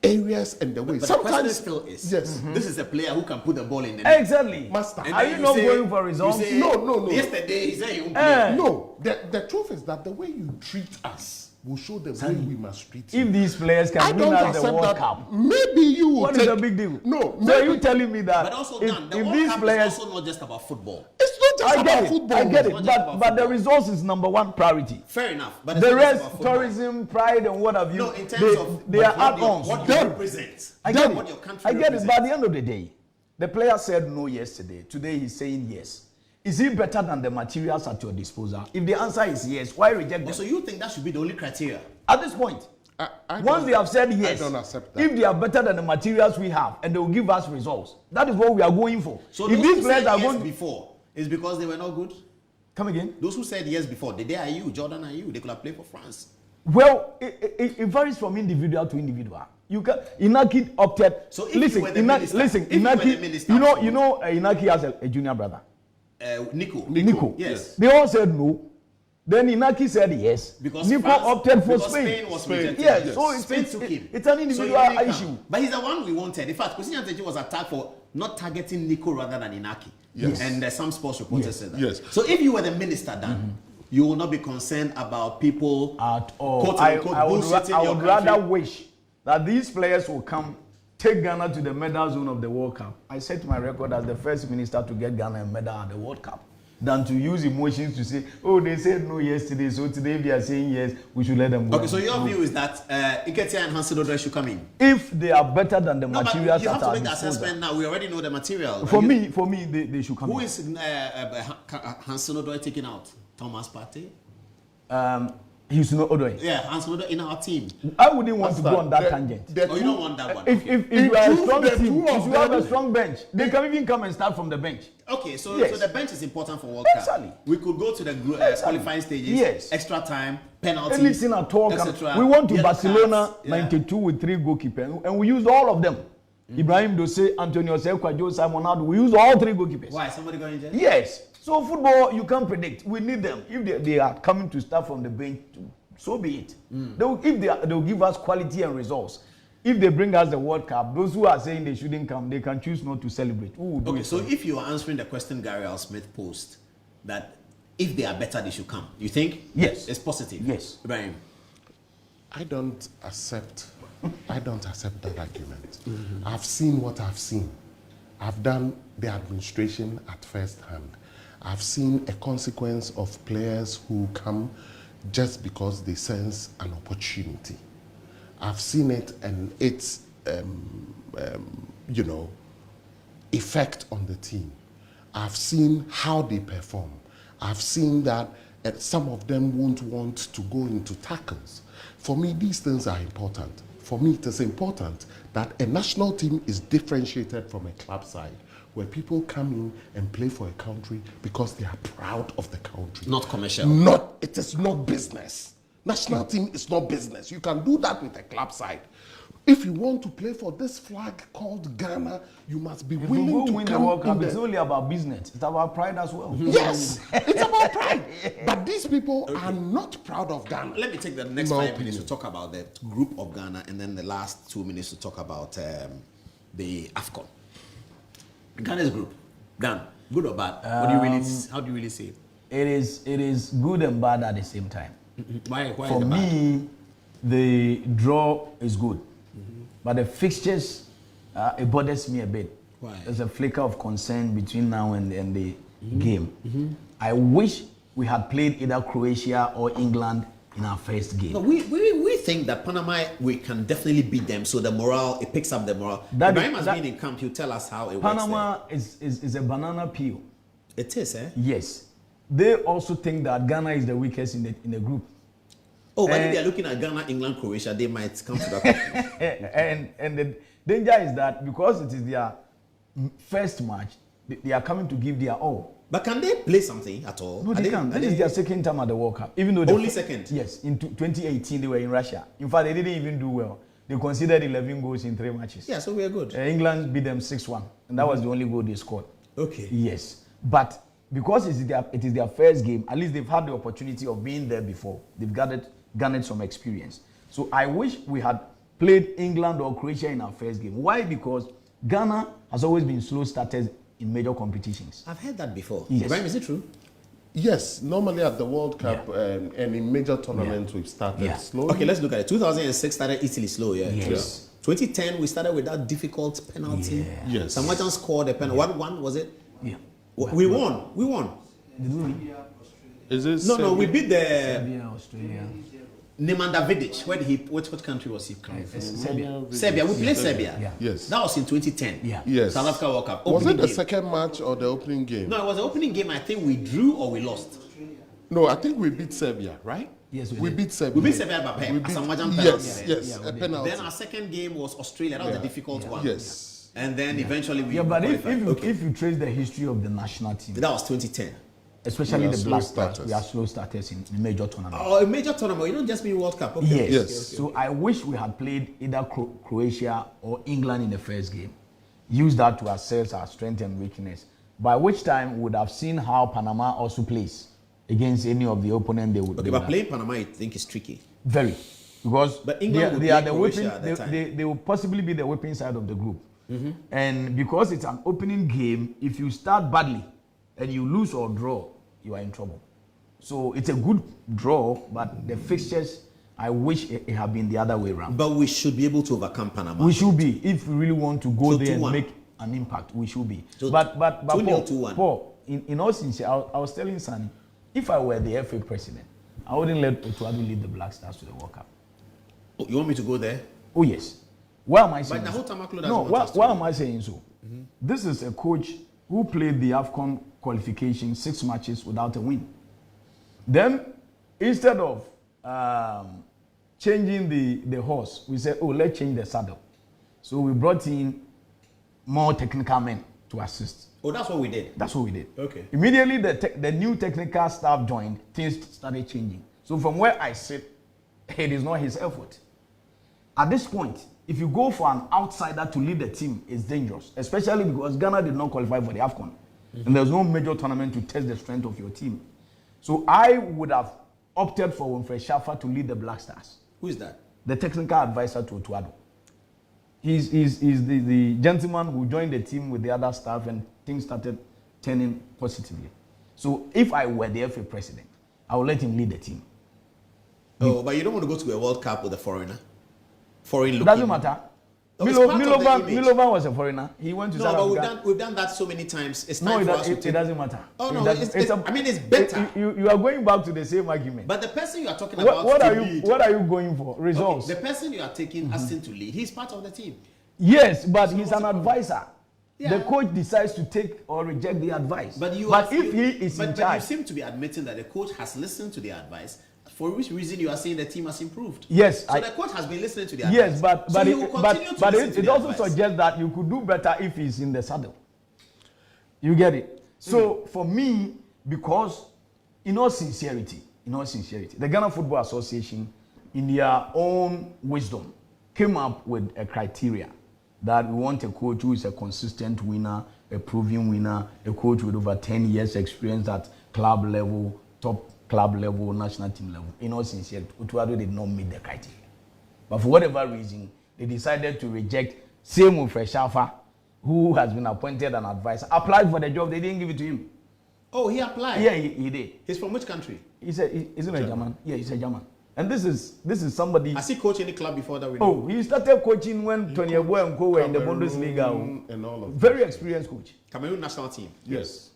areas and the way. But sometimes the question still is, this is a player who can put the ball in the net. Exactly. Master. Are you not going for results? No. Yesterday, he said he won't play. No. The truth is that the way you treat us will show the way we must treat you. If these players can win us the World Cup, maybe you will. What is the big deal? No. So are you telling me that? But also, Dan, the World Cup is also not just about football. It's not just about football. I get it. But the results is number one priority. Fair enough. But the rest, tourism, pride, and what have you. No, in terms of they are add-ons. What you represent. I get what your country I get represents. it. But at the end of the day, the player said no yesterday. Today he's saying yes. Is it better than the materials at your disposal? If the answer is yes, why reject them? So you think that should be the only criteria? At this point, once they have said yes, I don't accept that. If they are better than the materials we have and they will give us results, that is what we are going for. So if those these who players said are yes going before, is because they were not good? Come again? Those who said yes before, did they are you, Jordan are you? They could have played for France. Well, it varies from individual to individual. You can Inaki opted. So if you were the minister, Inaki, you know, Inaki has a junior brother. Nico. Nico. Yes. They all said no. Then Inaki said yes. Because Nico France, opted for because Spain. was rejected. Yes, so Spain took him. It's an individual So issue. But he's the one we wanted. In fact, Kwesi Nyantakyi was attacked for not targeting Nico rather than Inaki. Yes. And some sports reporters said that. Yes. So if you were the minister then, you will not be concerned about people At all. quote I unquote bullshitting would your country. rather wish that these players will come, take Ghana to the medal zone of the World Cup. I set my record as the first minister to get Ghana a medal at the World Cup, than to use emotions to say, oh, they said no yesterday, so today they are saying yes, we should let them go. Okay, so your view is that Nketiah and Hansen Odoi should come in? If they are better than the No, but you materials have at to our make the disposal. assessment now. We already know the material. For me, they should come Who in. is Hansen Odoi taking out? Thomas Partey? He's not Odoi. Yeah, Hansen Odoi in our team. I wouldn't want to go on that tangent. Oh, you don't want that one? If you are a strong the team, two if of you have a them- strong bench, they can even come and start from the bench. Okay, so Yes. the bench is important for World Exactly. Cup. We could go to the qualifying stages. Yes. Extra time, penalties, Anything at all. etc. We went to Yellow Barcelona cards, yeah. 92 with 3 goalkeepers, and we used all of them. Ibrahim Dose, Antonio Sekwa, Joe Simon Adu, we used all 3 goalkeepers. Why? Somebody going injured? Yes. So football, you can't predict. We need them. If they are coming to start from the bench, so be it. They'll give us quality and results. If they bring us the World Cup, those who are saying they shouldn't come, they can choose not to celebrate. Who will do Okay, it so for them? if you are answering the question Gary Al Smith posed, that if they are better, they should come. You think? Yes. It's positive. Yes. Ibrahim. I don't accept that argument. I've seen what I've seen. I've done the administration at first hand. I've seen a consequence of players who come just because they sense an opportunity. I've seen it and its, effect on the team. I've seen how they perform. I've seen that some of them won't want to go into tackles. For me, these things are important. For me, it is important that a national team is differentiated from a club side, where people come in and play for a country because they are proud of the country. Not commercial. It is not business. National team is not business. You can do that with a club side. If you want to play for this flag called Ghana, you must be If we willing go to win the come World Cup, in it's only about business. It's about pride as well. Yes, it's about pride. But these people are not proud of Ghana. Let me take the next My 5 opinion. minutes to talk about the group of Ghana, and then the last 2 minutes to talk about the AFCON. Ghana's group. Ghana, good or bad? How do you really see it? It is good and bad at the same time. Why For is it bad? me, the draw is good, but the fixtures it bothers me a bit. Why? There's a flicker of concern between now and the game. I wish we had played either Croatia or England in our first game. No, we think that Panama, we can definitely beat them, so the morale, it picks up the morale. That Ibrahim is- has that- been in camp, he'll tell us how it Panama works is a banana peel. there. It is, eh? Yes. They also think that Ghana is the weakest in the group. Oh, but if they're looking at Ghana, England, Croatia, they might come to that conclusion. And the danger is that because it is their first match, they are coming to give their all. But can they play something at all? No, Are they can't. are This is their second time at the World Cup. Even though Only second? Yes, in 2018 they were in Russia. In fact, they didn't even do well. They considered 11 goals in 3 matches. Yeah, so we are good. England beat them 6-1, and that was the only goal they scored. Okay. Yes, but because it is their first game, at least they've had the opportunity of being there before. They've garnered some experience. So I wish we had played England or Croatia in our first game. Why? Because Ghana has always been slow starters in major competitions. I've heard that before. Yes. Ibrahim, is it true? Yes, normally at the World Cup and in major tournaments we've started Yeah. slowly. Okay, let's look at it. 2006 started Italy slow, yeah. Yes. 2010 we started with that difficult penalty. Yeah. Yes. Samoan scored a penalty. 1-1 was it? Yeah. We won. We won. Is it No, we beat the Serbia, Australia. Nemanja Vidic. What country was he coming from? Serbia. Serbia. We played Serbia. Yeah. Yes. That was in 2010. Yeah. Yes. South Africa World Cup. Was Opening it the game. second match or the opening game? No, it was the opening game. I think we drew or we lost. No, I think we beat Serbia, right? Yes, we did. beat Serbia. We beat Serbia by pen. We A beat- Samoan penalty. Yes, yes, Yeah, we a did. penalty. Then our second game was Australia. That was the difficult one. Yes. And then eventually we Yeah, but if qualified. if you trace the history of the national team, That was 2010. especially We are the slow BlackStars, starters. we are slow starters in major tournaments. Oh, a major tournament. You don't just mean World Cup. Okay. Yes. Yes. So I wish we had played either Croatia or England in the first game. Use that to assess our strength and weakness. By which time we would have seen how Panama also plays. against any of the opponent they would. Okay, but playing Panama, I think is tricky. Very, because but England they are the whipping. They will possibly be the whipping side of the group, and because it's an opening game, if you start badly and you lose or draw, you are in trouble. So it's a good draw, but the fixtures, I wish it had been the other way around. But we should be able to overcome Panama. We should be, if we really want to go there and make an impact. We should be. So but Paul, in all sincerity, I was telling Sonny, if I were the FA president, I wouldn't let Otuado lead the Black Stars to the World Cup. Oh, you want me to go there? Oh yes. Why am I saying? But so? No. Why am I saying so? This is a coach who played the AFCON qualification 6 matches without a win. Then, instead of changing the horse, we said, oh, let's change the saddle. So we brought in more technical men to assist. Oh, that's what we did? That's what we did. Okay. Immediately, the new technical staff joined, things started changing. So from where I sit, it is not his effort. At this point, if you go for an outsider to lead the team, it's dangerous, especially because Ghana did not qualify for the AFCON. And there's no major tournament to test the strength of your team. So I would have opted for Winfred Shafa to lead the Black Stars. Who is that? The technical advisor to Otuado. He's the gentleman who joined the team with the other staff and things started turning positively. So if I were the FA president, I would let him lead the team. Oh, but you don't want to go to a World Cup with a foreigner? Foreign looking. Doesn't matter. Milovan was a foreigner. He went to South Africa. But we've done that so many times. It's time for us to it doesn't matter. Oh no, it's better. You are going back to the same argument. But the person you are talking about what are you going for? Results. Okay, the person you are taking asking to lead, he's part of the team. Yes, but so he's an advisor. Yeah. The coach decides to take or reject the advice. But if he is in charge, but you seem to be admitting that the coach has listened to the advice. For which reason you are saying the team has improved? Yes. So the coach has been listening to the advice. Yes, but it also suggests that you could do better if he's in the saddle. You get it? So for me, because in all sincerity, the Ghana Football Association, in their own wisdom, came up with a criteria that we want a coach who is a consistent winner, a proven winner, a coach with over 10 years experience at club level, top club level, national team level. In all sincerity, Otuado did not meet the criteria. But for whatever reason, they decided to reject same Winfred Shafa, who has been appointed an advisor, applied for the job, they didn't give it to him. Oh, he applied? Yeah, he did. He's from which country? Isn't a German? Yeah, he's a German. And this is somebody. Has he coached any club before that we know? Oh, he started coaching when Tony Yeboah and Co were in the Bundesliga. And all of very experienced coach. Cameroon national team? Yes.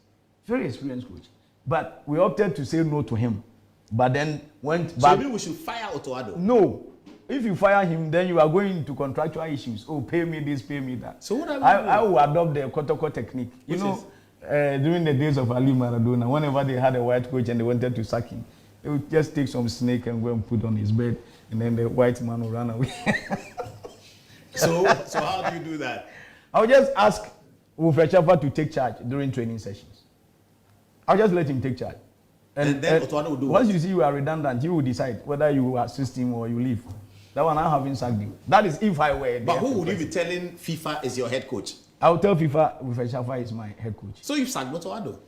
Very experienced coach. But we opted to say no to him. But then went back. So maybe we should fire Otuado? No. If you fire him, then you are going into contractual issues. Oh, pay me this, pay me that. So what I will adopt the Kotoko technique. You know, during the days of Ali Maradona, whenever they had a white coach and they wanted to sack him, they would just take some snake and go and put on his bed, and then the white man will run away. So how do you do that? I'll just ask Winfred Shafa to take charge during training sessions. I'll just let him take charge. And then Otuado will do once you see you are redundant, you will decide whether you assist him or you leave. That one I haven't sacked him. That is if I were. But who would you be telling FIFA is your head coach? I will tell FIFA Winfred Shafa is my head coach. So you've sacked Otuado?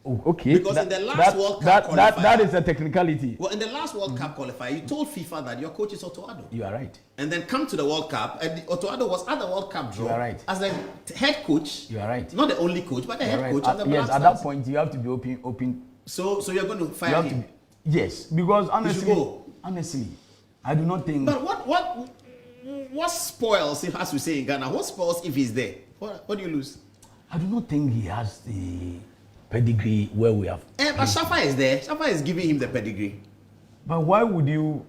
Oh, okay. Because in the last World Cup qualifier, that is a technicality. Well, in the last World Cup qualifier, you told FIFA that your coach is Otuado. You are right. And then come to the World Cup, and Otuado was at the World Cup draw. You are right. As the head coach. You are right. Not the only coach, but the head coach of the Yes, BlackStars. at that point you have to be open. So you're going to fire him? Yes, because honestly, I do not think. But what spoils, if as we say in Ghana, what spoils if he's there? What do you lose? I do not think he has the pedigree where we have. But Shafa is there. Shafa is giving him the pedigree. But why would you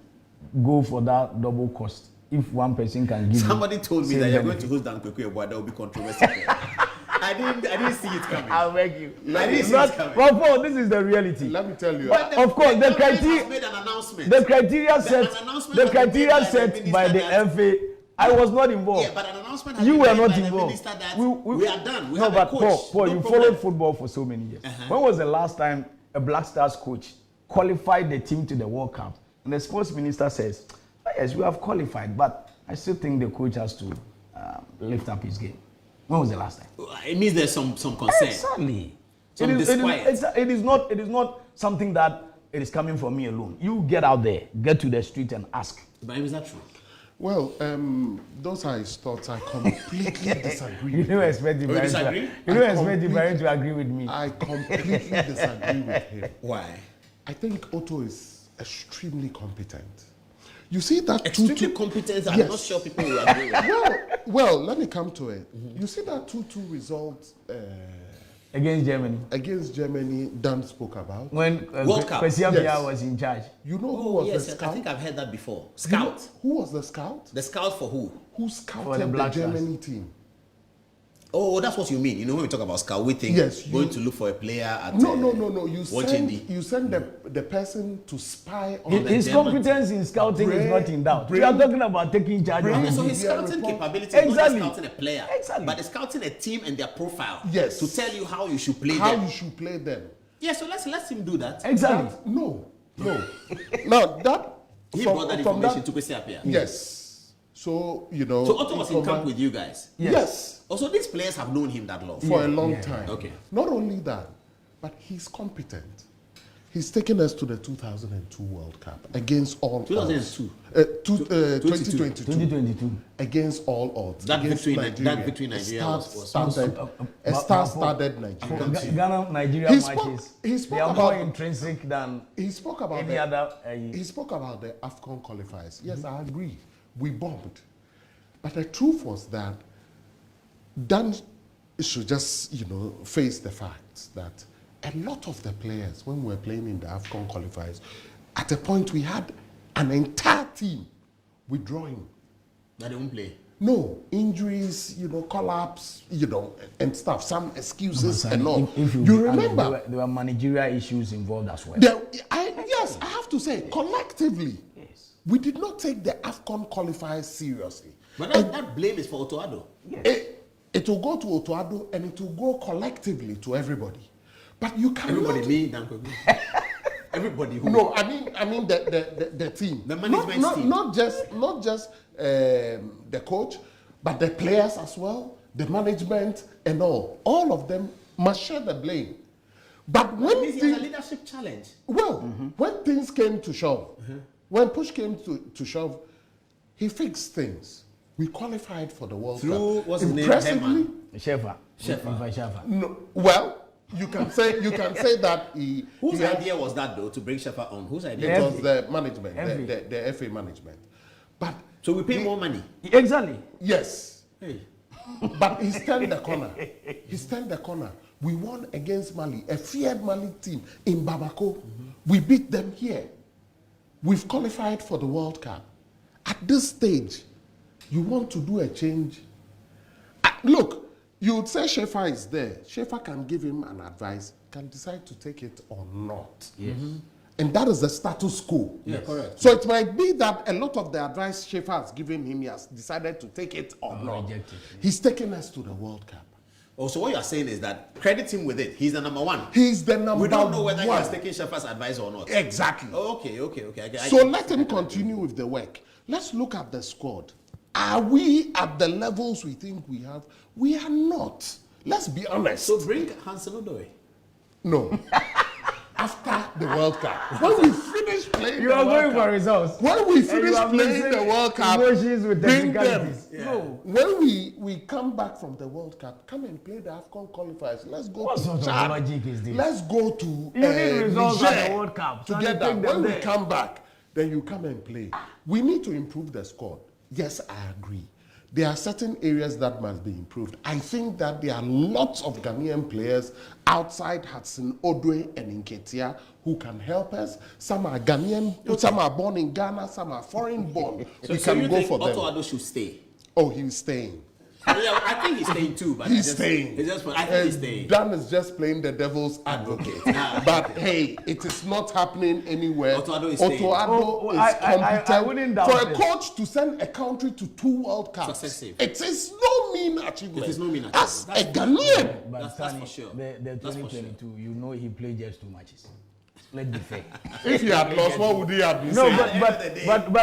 go for that double cost if one person can give? Somebody told me that you're going to host Kwaku Yeboah. That will be controversial. I didn't see it coming. I'll beg you. I didn't see it coming. Well, Paul, this is the reality. Let me tell you. But of course, the criteria made an announcement. The criteria set by the FA. I was not involved. Yeah, but an announcement has you been were made not by involved. The minister that we are done. We no, have but a coach. Paul, you followed football for so many years. When was the last time a Black Stars coach qualified the team to the World Cup? And the sports minister says, yes, we have qualified, but I still think the coach has to lift up his game. When was the last time? It means there's some concern. Exactly. It is not something that it is coming from me alone. You get out there, get to the street and ask. But is that true? Well, those are his thoughts. I completely disagree. You don't expect Ibrahim to agree with me. I completely disagree with him. Why? I think Otto is extremely competent. You see that extremely competent. I'm not sure people will agree with. Well, let me come to it. You see that 2-2 result against Germany. Dan spoke about when World Cup was in charge. You know who was the scout? I think I've heard that before. Scout. Who was the scout? The scout for who? Who scouted the Germany team? Oh, that's what you mean. You know, when we talk about scout, we think going to look for a player at No. You send the person to spy on his competence in scouting is not in doubt. We are talking about taking charge of so his scouting capability is not just scouting a player, but it's scouting a team and their profile. Yes. To tell you how you should play them. How you should play them. Yeah, so let him do that. Exactly. No. Now that he brought that information to Kwesiapia. Yes. So, you know. So Otto was in camp with you guys? Yes. Also, these players have known him that long? For a long time. Okay. Not only that, but he's competent. He's taken us to the 2002 World Cup against all 2002? 2022. Against all odds. That victory in Nigeria was a star-studded Nigeria. Ghana-Nigeria matches, they are more intrinsic than any other. He spoke about the AFCON qualifiers. Yes, I agree. We bombed. But the truth was that Dan should just, face the facts that a lot of the players, when we were playing in the AFCON qualifiers, at a point we had an entire team withdrawing. That they won't play? No, injuries, collapse, and stuff, some excuses and all. You remember? There were managerial issues involved as well. Yes, I have to say, collectively, we did not take the AFCON qualifiers seriously. But that blame is for Otoado. Yes. It will go to Otoado and it will go collectively to everybody. But you cannot... Everybody mean everybody who? No, I mean the team. The management team. Not just the coach, but the players as well, the management and all. All of them must share the blame. But when he has a leadership challenge. Well, when things came to shove, when push came to shove, he fixed things. We qualified for the World Cup. What's his name? Shefa. No, well, you can say that he. Whose idea was that though to bring Shefa on? Whose idea? It was the management, the FA management. But so we pay more money. Exactly. Yes. Hey. But he's turned the corner. We won against Mali, a feared Mali team in Bamako. We beat them here. We've qualified for the World Cup. At this stage, you want to do a change. Look, you would say Shefa is there. Shefa can give him an advice, can decide to take it or not. Yes. And that is the status quo. Yeah, correct. So it might be that a lot of the advice Shefa has given him, he has decided to take it or not. Reject it, yeah. He's taken us to the World Cup. Oh, so what you are saying is that credit him with it. He's the number one. He's the number one. We don't know whether he has taken Shefa's advice or not. Exactly. Oh, okay. So let him continue with the work. Let's look at the squad. Are we at the levels we think we have? We are not. Let's be honest. So bring Hansen Odoi. No. After the World Cup. When we finish playing you are going for results. When we finish playing the World Cup, with bring them. Yeah. No. When we come back from the World Cup, come and play the AFCON qualifiers. Let's go what to sort Chad. of magic is this? Let's go to you need results at the World Cup. Together. When we come back, then you come and play. We need to improve the squad. Yes, I agree. There are certain areas that must be improved. I think that there are lots of Ghanaian players outside Hudson Odoi and Nketia who can help us. Some are Ghanaian, some are born in Ghana, some are foreign born. So we can go for them. Otto Addo should stay? Oh, he's staying. Yeah, I think he's staying too. But He's staying. I think he's staying. Dan is just playing the devil's advocate. But hey, it is not happening anywhere. Otto Addo is staying. Otto Addo is competent. I wouldn't doubt for a coach to send a country to 2 World Cups. Successive. It is no mean achievement. It is no mean achievement. As a Ghanaian. But that's for sure. The 2022, you know he played just 2 matches. Let's be fair. If he had lost, what would he have been No, saying? but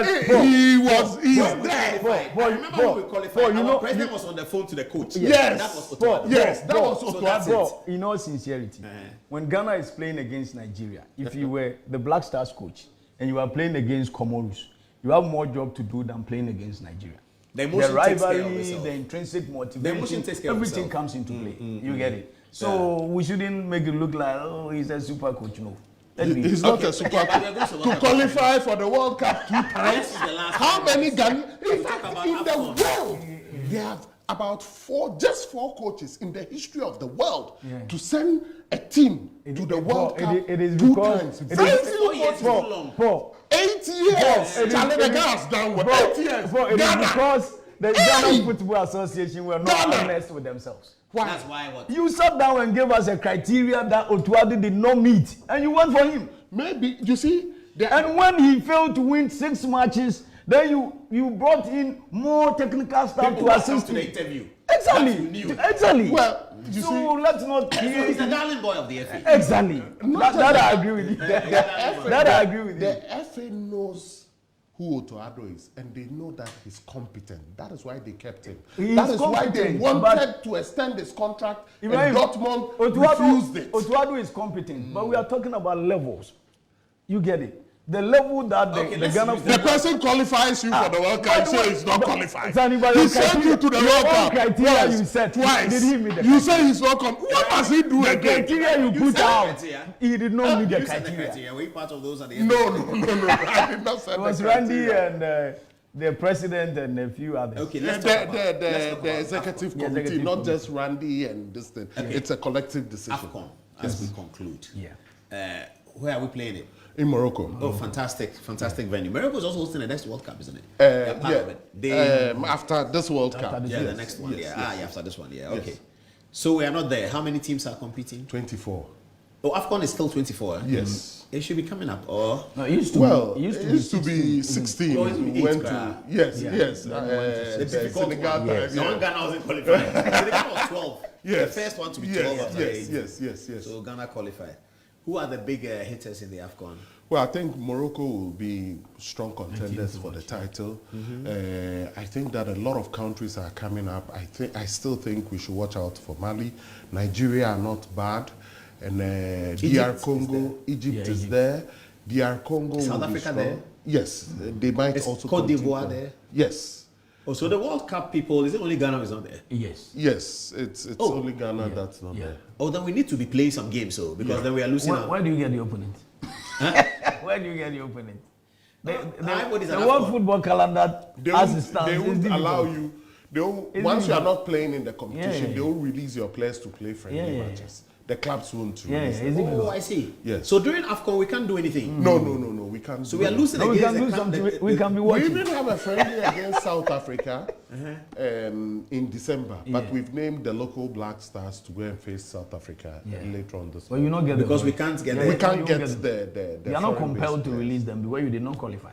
He's there. I remember when we qualified, our president was on the phone to the coach. Yes. That was Otuado. Yes, that was So that's it. Otuado. In all sincerity, when Ghana is playing against Nigeria, if you were the Black Stars coach and you are playing against Comoros, you have more job to do than playing against Nigeria. The emotion takes care of rivalry, itself. the intrinsic The motivation, emotion takes care of everything itself. comes into play. You get it? So we shouldn't make it look like, oh, he's a super coach. No. He's not a super coach. To qualify for the World Cup 2 times, how many Ghanaians? In fact, in the world, they have about just four coaches in the history of the world to send a team to the World Cup it is 2 because times. it Very is- few years is coaches. too long. 8 years. Charlie, the gas down with 8 years. It is Ghana. because the Ghana Football Association were not Ghana. honest with themselves. That's why what? You sat down and gave us a criteria that Otuado did not meet, and you went for him. Maybe, you see, And when he failed to win 6 matches, then you brought in more technical staff People to must come assist to the him. interview. Exactly. That you knew. Exactly. Well, you so see, let's not So create. he's the darling boy of the FA. Exactly. That I agree with you. That I agree with you. the FA knows who Otuado is, and they know that he's competent. That is why they kept him. He That is is why they competent, wanted to extend his contract, and Dortmund refused it. Otuado is competent, but we are talking about levels. You get it? The level that the Ghana The person qualifies you for the World Cup, so he's not qualified. Anybody He sent you to the World Cup criteria twice. you set. Twice. Did he meet the You say he's not What does he do The again? criteria you put set the out, criteria. he did not meet the You said the criteria. criteria. Were you part of those at the No. I did not set It was the Randy criteria. and the president and a few others. Okay, The, let's talk about the executive AFCON. committee, Executive not committee. just Randy and this thing. It's a collective decision. AFCON as we conclude. Yeah. Where are we playing it? In Morocco. Oh, fantastic venue. Morocco is also hosting the next World Cup, isn't it? After this World Cup. this- Yeah, the Yes, next one. yes, Yeah, yes. after this one. Yeah, Yes. okay. So we are not there. How many teams are competing? 24. Oh, AFCON is still 24. Yes. It should be coming up. Or No, it used to Well, be, it used to be 16. Oh, it used to be We eight, went bruh. to yes. the The difficult Senegal one. time. The one Ghana wasn't qualified. Senegal was 12. Yes. The first one to be Yes, 12 after yes, eight. yes. So Ghana qualified. Who are the big hitters in the AFCON? Well, I think Morocco will be strong contenders for the title. I think that a lot of countries are coming up. I still think we should watch out for Mali. Nigeria are not bad, and DR Congo, Egypt is there. DR Congo South will be Africa strong. there? Yes, they might Is also. Côte compete d'Ivoire for- there? Yes, Oh, so the World Cup people, is it only Ghana who is not there? Yes. yes. It's Oh. only Ghana that's not there. Oh, then we need to be playing some games, so because then we are losing out. Where do you get the opponent? Where do you get the opponent? Everybody's The an World AFCON. Football Calendar, They as it won't, stands, they is won't difficult. allow you. They won't, It's once you are difficult. not playing in the competition, Yeah. they will release your players to play friendly Yeah. matches. The clubs won't Yeah, release them. it's difficult. Oh, I see. Yes. So during AFCON, we can't do anything. No. We can't. So do we are that. losing No, we against can do the something. the- We can be We watching. even have a friendly against South Africa in December, but Yeah. we've named the local Black Stars to go and face South Africa later on this But you month. not get Because the we can't get Yeah, there. We can't you get don't the You are not foreign compelled to based release them because you did not qualify.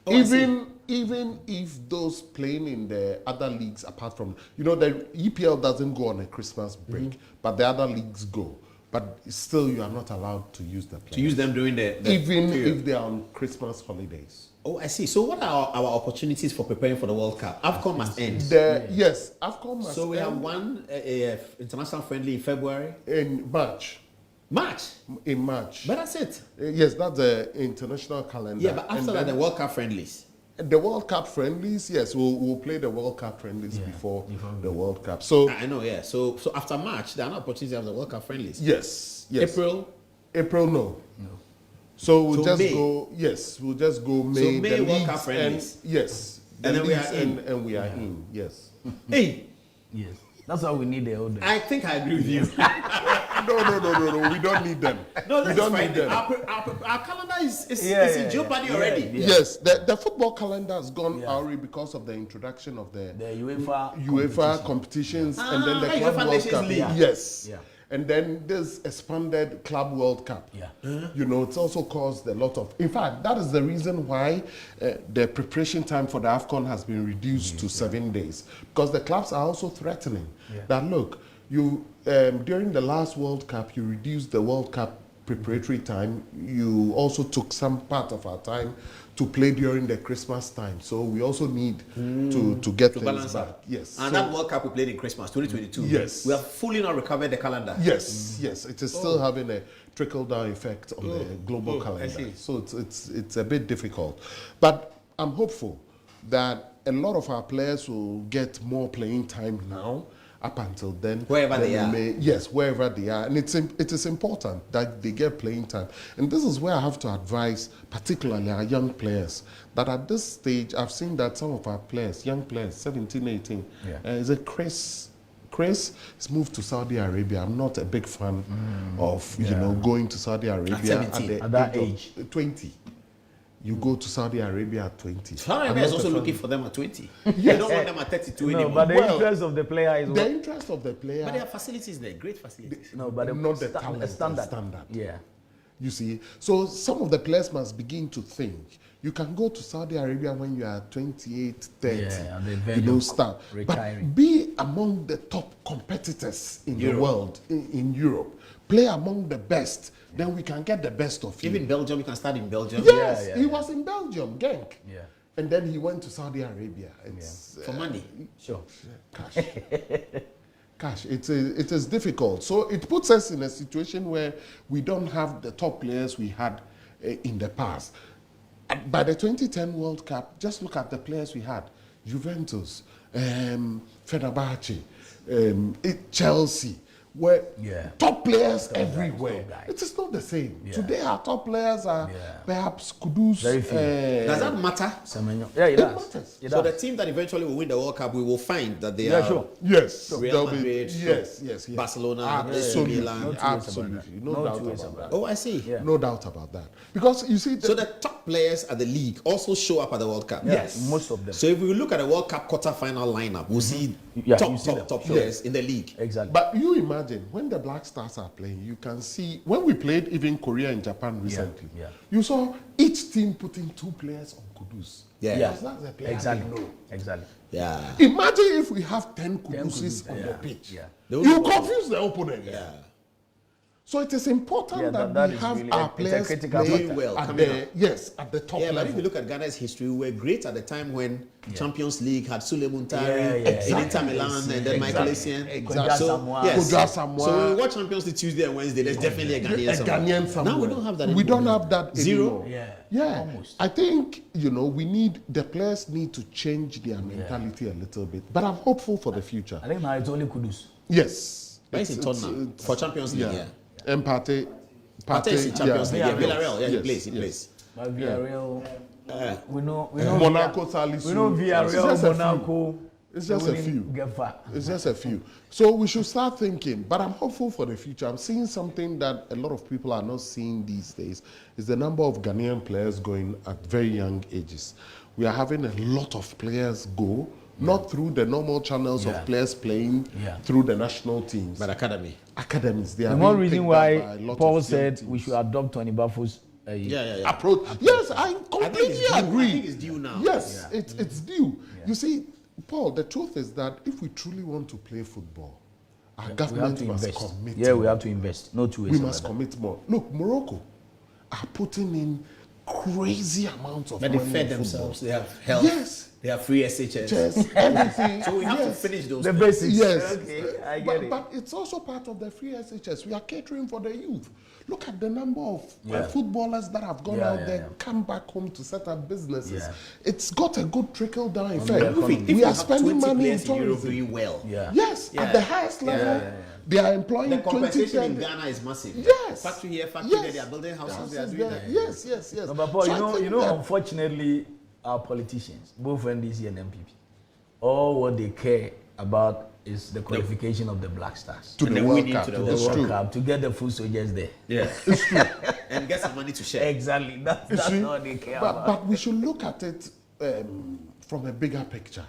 Oh, I see. even if those playing in the other leagues, apart from the EPL doesn't go on a Christmas break, but the other leagues go. But still, you are not allowed to use the players. To use them during the even period. if they are on Christmas holidays. Oh, I see. So what are our opportunities for preparing for the World Cup? AFCON must end. Yes, AFCON must So we have end one international friendly in February. in March. March. In March. But that's it. Yes, that's the international calendar. Yeah, but after And that, then the World Cup friendlies. the World Cup friendlies, yes, we'll play the World Cup friendlies before the World Cup. So I know, yeah. So after March, there are no opportunities to have the World Cup friendlies. yes. April. No. So we'll So just May. go. Yes, we'll just go May. May the World Cup leagues friendlies. and yes, And the then we are leagues in. and we are in. Yes. Hey, Yes. That's why we need the older. I think I agree with you. No. We don't need them. No, we that's don't fine. need them. Our calendar is Yeah, in jeopardy yeah, already. yeah. Yes, the football calendar has gone Yeah. awry because of the introduction of the The UEFA UEFA competitions and then the Ah, Club UEFA World Nations Cup. League. Yeah. Yes. Yeah. And then this expanded Club World Cup. Yeah. It's also caused a lot of. In fact, that is the reason why the preparation time for the AFCON has been reduced to 7 days. Because the clubs are also threatening that, look, you during the last World Cup, you reduced the World Cup preparatory time. You also took some part of our time to play during the Christmas time. So we also need to get things balance back. out. Yes. And so, that World Cup we played in Christmas 2022. Yes. We have fully not recovered the calendar. Yes, yes. It is still having a trickle-down effect on the global I calendar. see. So it's a bit difficult. But I'm hopeful that a lot of our players will get more playing time now. Up until then, Wherever they are. Yes, wherever they are. And it is important that they get playing time. And this is where I have to advise, particularly our young players, that at this stage, I've seen that some of our players, young players, 17, 18, is it Chris has moved to Saudi Arabia. I'm not a big fan of, going to Saudi Arabia at that age. 20. You go to Saudi Arabia at 20. Saudi Arabia is also looking for them at 20. They don't want them at 32 anymore. But the interest of the player is the interest of the player. But there are facilities there, great facilities. but not the talent, standard. Yeah. You see, so some of the players must begin to think. You can go to Saudi Arabia when you are 28, 30. Yeah, and start. Retiring. But be among the top competitors in the world, in Europe. Play among the best. Then we can get the best of you. Even Belgium, you can start in Belgium. Yes, he was in Belgium, Genk. Yeah. And then he went to Saudi Arabia. For money. Sure. Cash. It is difficult. So it puts us in a situation where we don't have the top players we had in the past. By the 2010 World Cup, just look at the players we had. Juventus, Fenerbahce, Chelsea. Where top players everywhere. It is not the same. Today our top players are perhaps Kudus. Does that matter? Yeah, it matters. It So does. the team that eventually will win the World Cup, we will find that they Yeah, are sure. Yes. Real There'll be- Madrid, yes. Barcelona, Absolutely. Milan. Absolutely. No doubt two ways about that. Oh, I see. Yeah. No doubt about that. Because you see, So the top players at the league also show up at the World Cup. Yes, most of them. So if we look at the World Cup quarter-final lineup, we'll see Yeah, top you see them. players in the league. Exactly. but you imagine when the Black Stars are playing, you can see when we played even Korea and Japan recently. yeah. You saw each team putting 2 players on Kudus. Yeah. Because that's the player Exactly. they know. Exactly. Yeah. Imagine if we have 10 Kuduses Kudus, on yeah. the pitch. Yeah. You confuse the opponent. Yeah. So it is important Yeah, that that we is have really our it's a players critical playing factor. Well, at coming the top Yeah, but level. if you look at Ghana's history, we were great at the time when Champions League had Sule Muntari Yeah, in Inter Milan and then Michael Essien. Exactly. So, Samoa. yes. Kodwa Samoa. So when we watch Champions League Tuesday and Wednesday, there's definitely a Ghanaian A somewhere. Ghanaian somewhere. Now we don't have that We anymore. don't have that Zero? anymore. Yeah. Almost. I think, the players need to change their mentality a little bit. But I'm hopeful for the future. I think now it's only Kudus. Yes. But it's in Tottenham for Champions League, yeah. And Partey Partey is in Champions League. Yeah, Villarreal. Villarreal, he Yes, plays. But Villarreal, we know Monaco, Salisu. We know It's Villarreal, just a few. Monaco. It's just a they few. wouldn't Get far. It's just a few. So we should start thinking. But I'm hopeful for the future. I'm seeing something that a lot of people are not seeing these days. Is the number of Ghanaian players going at very young ages. We are having a lot of players go, not through the normal channels of players playing through the national teams. But academy. Academies. They are The more being reason picked up by a why lot Paul of said young we teams. should adopt Tony Bafo's Approach. Yes, I completely it's due. agree. I think it's due now. Yes, it's due. You see, Paul, the truth is that if we truly want to play football, our we have government to must invest. commit. Yeah, we more. have to invest. No two ways We about must that. commit more. Look, Morocco are putting in crazy amounts of But they money fed in themselves. football. They have health. Yes. They have free SHS. Yes, everything. So we have to Yes. finish those. The things. basics. Yes. Okay, I get it. But it's also part of the free SHS. We are catering for the youth. Look at the number of Yeah. footballers that have gone Yeah, out yeah, there, yeah. come back home to set up businesses. Yeah. It's got a good trickle-down the effect. economy. If We you are have spending 20 money in players in Europe tourism. doing well. Yeah. Yes, Yeah. at the highest level, yeah, yeah. they are employing The 20 compensation in 10 Ghana is massive. Yes. Factory here, factory Yes. there. They are building houses. They are Yes, doing that. yes. No, but Paul, So I think that- unfortunately, our politicians, both NDC and MPP, all what they care about is the qualification of the Black Stars to And the then World winning Cup. to the It's World true. Cup to get the food soldiers there. Yeah. And get some money to share. Exactly. That's You see? all they care but, about. but we should look at it from a bigger picture.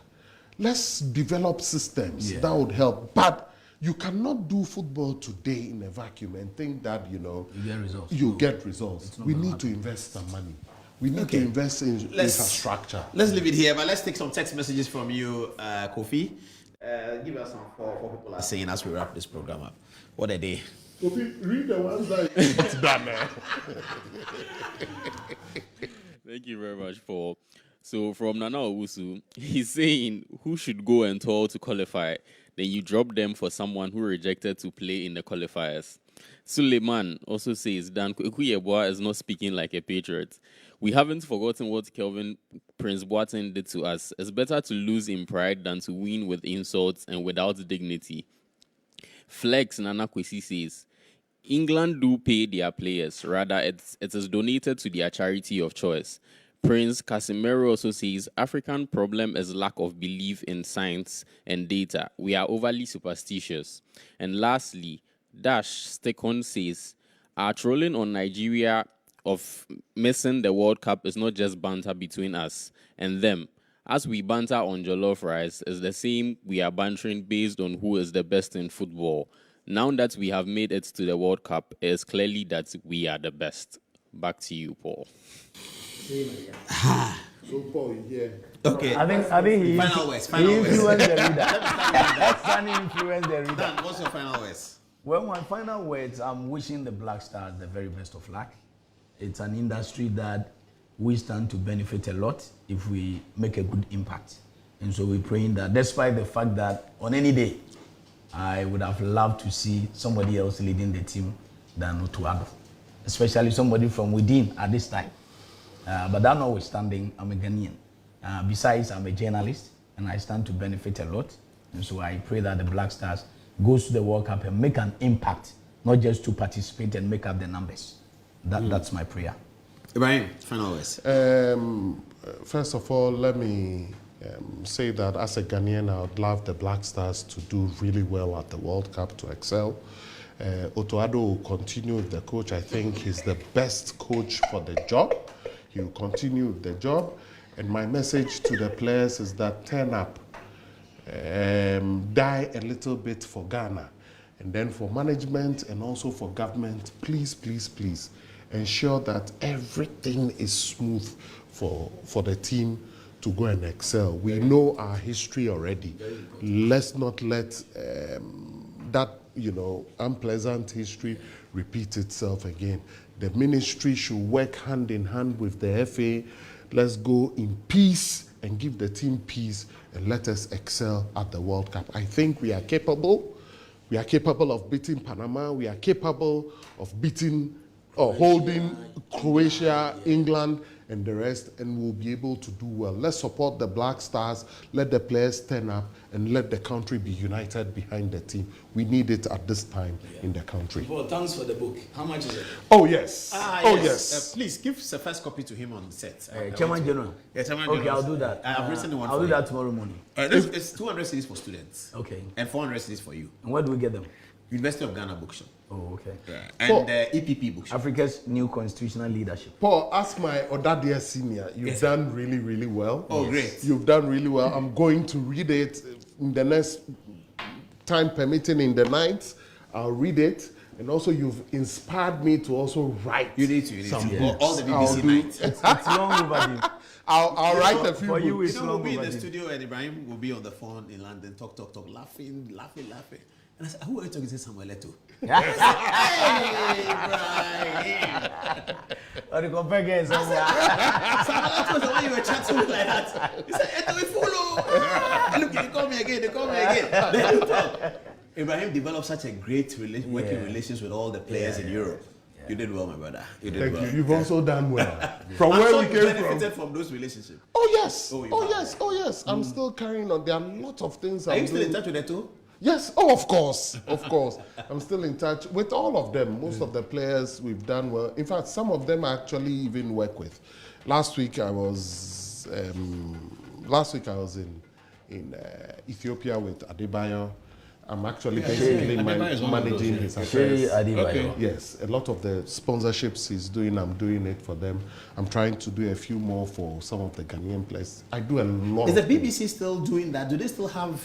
Let's develop systems that would help. But you cannot do football today in a vacuum and think that, get results. you get results. We need to invest some money. We need to invest in infrastructure. Let's leave it here, but let's take some text messages from you, Kofi. Give us some for people are saying as we wrap this program up. What a day. Read the ones that it's done. Thank you very much, Paul. So from Nana Owusu, he's saying who should go and tour to qualify. Then you drop them for someone who rejected to play in the qualifiers. Suleiman also says Dan Kwaku Yeboah is not speaking like a patriot. We haven't forgotten what Kelvin Prince Boateng did to us. It's better to lose in pride than to win with insults and without dignity. Flex Nana Kwesi says, England do pay their players. Rather, it is donated to their charity of choice. Prince Casimiro also says, African problem is lack of belief in science and data. We are overly superstitious. And lastly, Dash Stekon says, our trolling on Nigeria of missing the World Cup is not just banter between us and them. As we banter on jollof rice, it's the same we are bantering based on who is the best in football. Now that we have made it to the World Cup, it is clearly that we are the best. Back to you, Paul. So Paul, yeah. Okay. I think he Final words. influenced the reader. Sunny influenced the reader. Dan, what's your final words? Well, my final words, I'm wishing the Black Stars the very best of luck. It's an industry that we stand to benefit a lot if we make a good impact. And so we're praying that despite the fact that on any day, I would have loved to see somebody else leading the team than Otuado, especially somebody from within at this time. But that notwithstanding, I'm a Ghanaian. Besides, I'm a journalist, and I stand to benefit a lot. And so I pray that the Black Stars goes to the World Cup and make an impact, not just to participate and make up the numbers. That's my prayer. Ibrahim, final words. First of all, let me say that as a Ghanaian, I would love the Black Stars to do really well at the World Cup, to excel. Otuado will continue with the coach. I think he's the best coach for the job. He will continue with the job. And my message to the players is that turn up, die a little bit for Ghana. And then for management and also for government, please, please, please ensure that everything is smooth for the team to go and excel. We know our history already. Let's not let that, unpleasant history repeat itself again. The ministry should work hand in hand with the FA. Let's go in peace and give the team peace and let us excel at the World Cup. I think we are capable. We are capable of beating Panama. We are capable of beating or holding Croatia, England, and the rest, and we'll be able to do well. Let's support the Black Stars, let the players turn up, and let the country be united behind the team. We need it at this time in the country. Well, thanks for the book. How much is it? Oh, yes. Yes. Please give the first copy to him on set. Chairman General. Yeah, Chairman Okay, General. I'll do that. I've written one I'll for do you. that tomorrow morning. It's 200 CDs for students. Okay. And 400 CDs for you. And where do we get them? University of Ghana Bookshop. Oh, okay. And EPP Bookshop. Africa's new constitutional leadership. Paul, ask my Odadia senior. You've done really, really well. Oh, great. You've done really well. I'm going to read it in the next time permitting in the night. I'll read it. And also, you've inspired me to also write. You need to. some Yeah. books. All the BBC night. It's long overdue. I'll write a few For you, books. it's We'll long be in the overdue. studio and Ibrahim will be on the phone in London, talk, laughing. And I said, who are you talking to? Samuel Eto'o. Hey, Ibrahim. Or the compare against Samuel Eto'o was the one you were chatting with like that. He said, Eto'o, we follow. Look, they call me again. Then you talk. Ibrahim developed such a great working relations with all the players in Europe. You did well, my brother. You did Thank well. you. You've also done well. From I'm where sure we you came benefited from. from those relationships. Oh, yes. Oh, you Oh, have. yes. Oh, yes. I'm still carrying on. There are a lot of things Are I'm you still in doing. touch with Eto'o? Yes. Oh, of course. Of course. I'm still in touch with all of them. Most of the players we've done well. In fact, some of them I actually even work with. Last week I was in Ethiopia with Adebayo. I'm actually basically Adebayo is one of those, managing yeah. his Shay affairs. Adebayo. Yes, a lot of the sponsorships he's doing, I'm doing it for them. I'm trying to do a few more for some of the Ghanaian players. I do a lot. Is the of things. BBC still doing that? Do they still have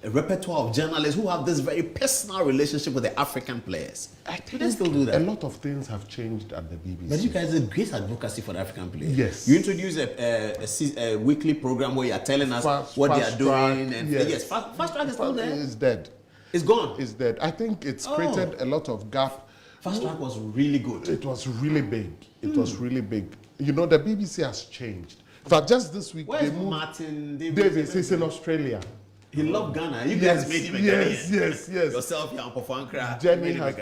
a repertoire of journalists who have this very personal relationship with the African players? Do they still do A that? lot of things have changed at the BBC. But you guys did great advocacy for the African players. Yes. You introduce a weekly program where you are telling us what they are Fast Track, doing. And yes. Fast Track is still there. It's dead. It's gone. Is dead. I think it's created a lot of gap. Fast Track was really good. It was really big. It was really big. You know, the BBC has changed. In fact, just this week, Where's they moved. Martin Davis is in Australia. He loved Ghana. You guys made him a Ghanaian. Yes. Yourself, Jan Pofankra.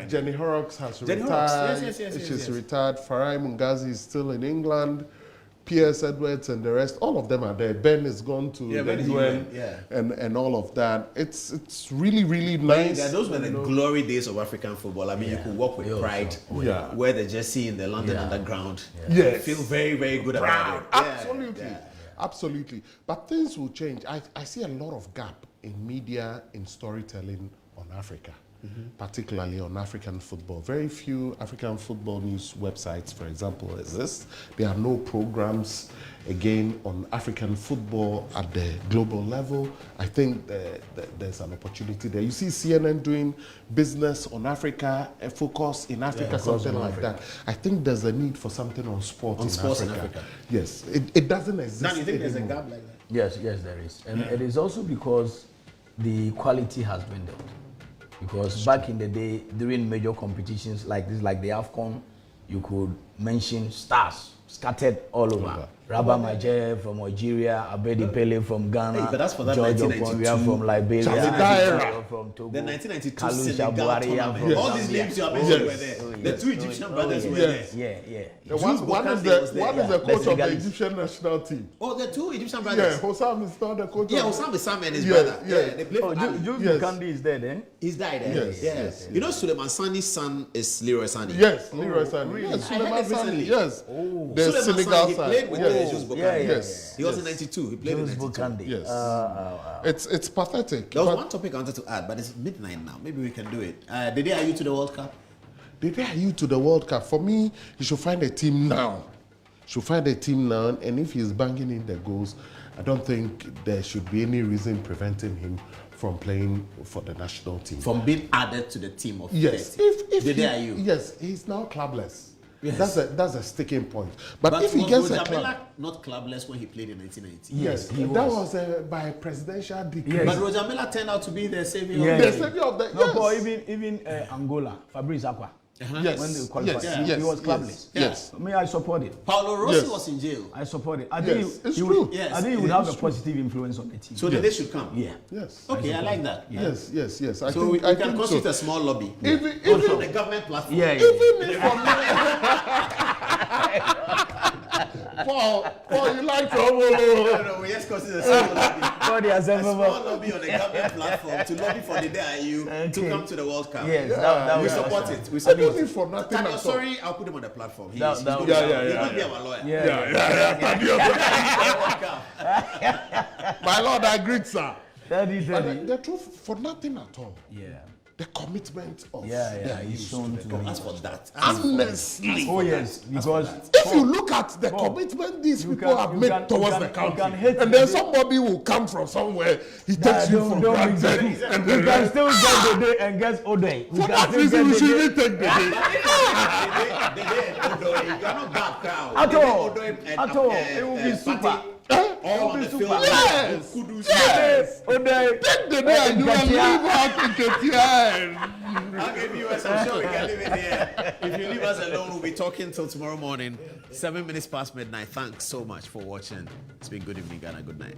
Jenny Horrocks has Jenny retired. Horrocks, yes. She's retired. Farai Mungazi is still in England. P.S. Edwards and the rest, all of them are there. Ben is gone to the UN, and all of that. It's really, really nice. Yeah, those were the glory days of African football. I mean, you could walk with pride. Wear the jersey in the London Underground. Yes. Feel very, very good about it. Absolutely. Absolutely. But things will change. I see a lot of gap in media, in storytelling on Africa. Particularly on African football. Very few African football news websites, for example, exist. There are no programs, again, on African football at the global level. I think there's an opportunity there. You see CNN doing business on Africa, a focus in Africa, something like that. I think there's a need for something on sport in Africa. Yes, it doesn't exist. Now, you think there's a gap like that? Yes, there is. And it is also because the quality has dwindled. Because back in the day, during major competitions like this, like the AFCON, you could mention stars scattered all over. Rabah Maje from Algeria, Abedi Pele from Ghana, Hey, but that's for that George 1992 Okonkwo from Liberia, from Togo, The 1992 Kalu Senegal Shabuari tournament. from All these Zambia. names you are mentioning were there. The two Egyptian brothers were there. Yeah. One is the coach of the Egyptian national team. Oh, the two Egyptian Yeah, brothers. Hossam is not the coach. Hossam is Sam and his brother. They play for Ali. Jules Yes. Bukandi is dead, eh? He's died. Yes. You know, Suleiman Sani's son is Leroy Sani. Yes, Leroy Sani. Yes, I heard Suleiman it Sani. recently. Yes. The Suleiman Senegal Sani, he side. played with Jules Bukandi. Yes. He was in 92. He played in Jules 92. Bukandi. Yes. It's pathetic. There was but one topic I wanted to add, but it's midnight now. Maybe we can do it. The day are you to the World Cup? the day are you to the World Cup? For me, you should find a team now. And if he's banging in the goals, I don't think there should be any reason preventing him from playing for the national team. From being added to the team of Yes, 30. if the he, day are you? Yes, he's now clubless. Yes. That's a sticking point. But if he was gets a Roger club, Miller not clubless when he played in 1990? yes, he that was. was by presidential decree. Yes. But Roger Miller turned out to be the savior Yeah. of The the savior of the No, yes. but even Angola, Fabrice Aqua, Yes. when they qualified, yes, he was clubless. Yes. Me, I support it. Paulo Rossi Yes. was in jail. I support it. I Yes, think it's he true. would, Yes, I think he it would have is a positive influence on the team. So the day should come. Yeah. Yes. Okay, I like that. Yes. I So think, we I can think constitute so. a small lobby. Even On the government platform. Yeah. even if Paul, you like to No, we just constitute a small lobby. For the A assembly. small lobby on the government platform to lobby for the day are you to Okay. come to the World Cup. Yes, that We was support awesome. it. We I support don't it. need for nothing Tanya, at all. sorry, I'll put him on the platform. He's That- he's that going was- to Yeah. he's going to be our lawyer. Yeah. My Lord, I agree, sir. 30. But the truth, for nothing at all. Yeah. The commitment of Yeah, their he's youth shown to to As for that. honestly. Oh yes, because If you look at the Paul, commitment these you people can- have you made can- towards you the can- you country, can hate and then the- somebody will come from somewhere, he Nah, takes you don't for mix granted, it. and We then can still get the day and get Ode. for that reason, we should really take the day. You are not bad crowd. At The day all. Odo and- At all. and, It will be Party, super. all on the super. field. Yes. Kudus. Yes. Ode. Take the day and you will leave out in Ketia. I'll give you a I'm sure we can leave it here. If you leave us alone, we'll be talking till tomorrow morning, 7 minutes past midnight. Thanks so much for watching. It's been good evening, Ghana. Good night.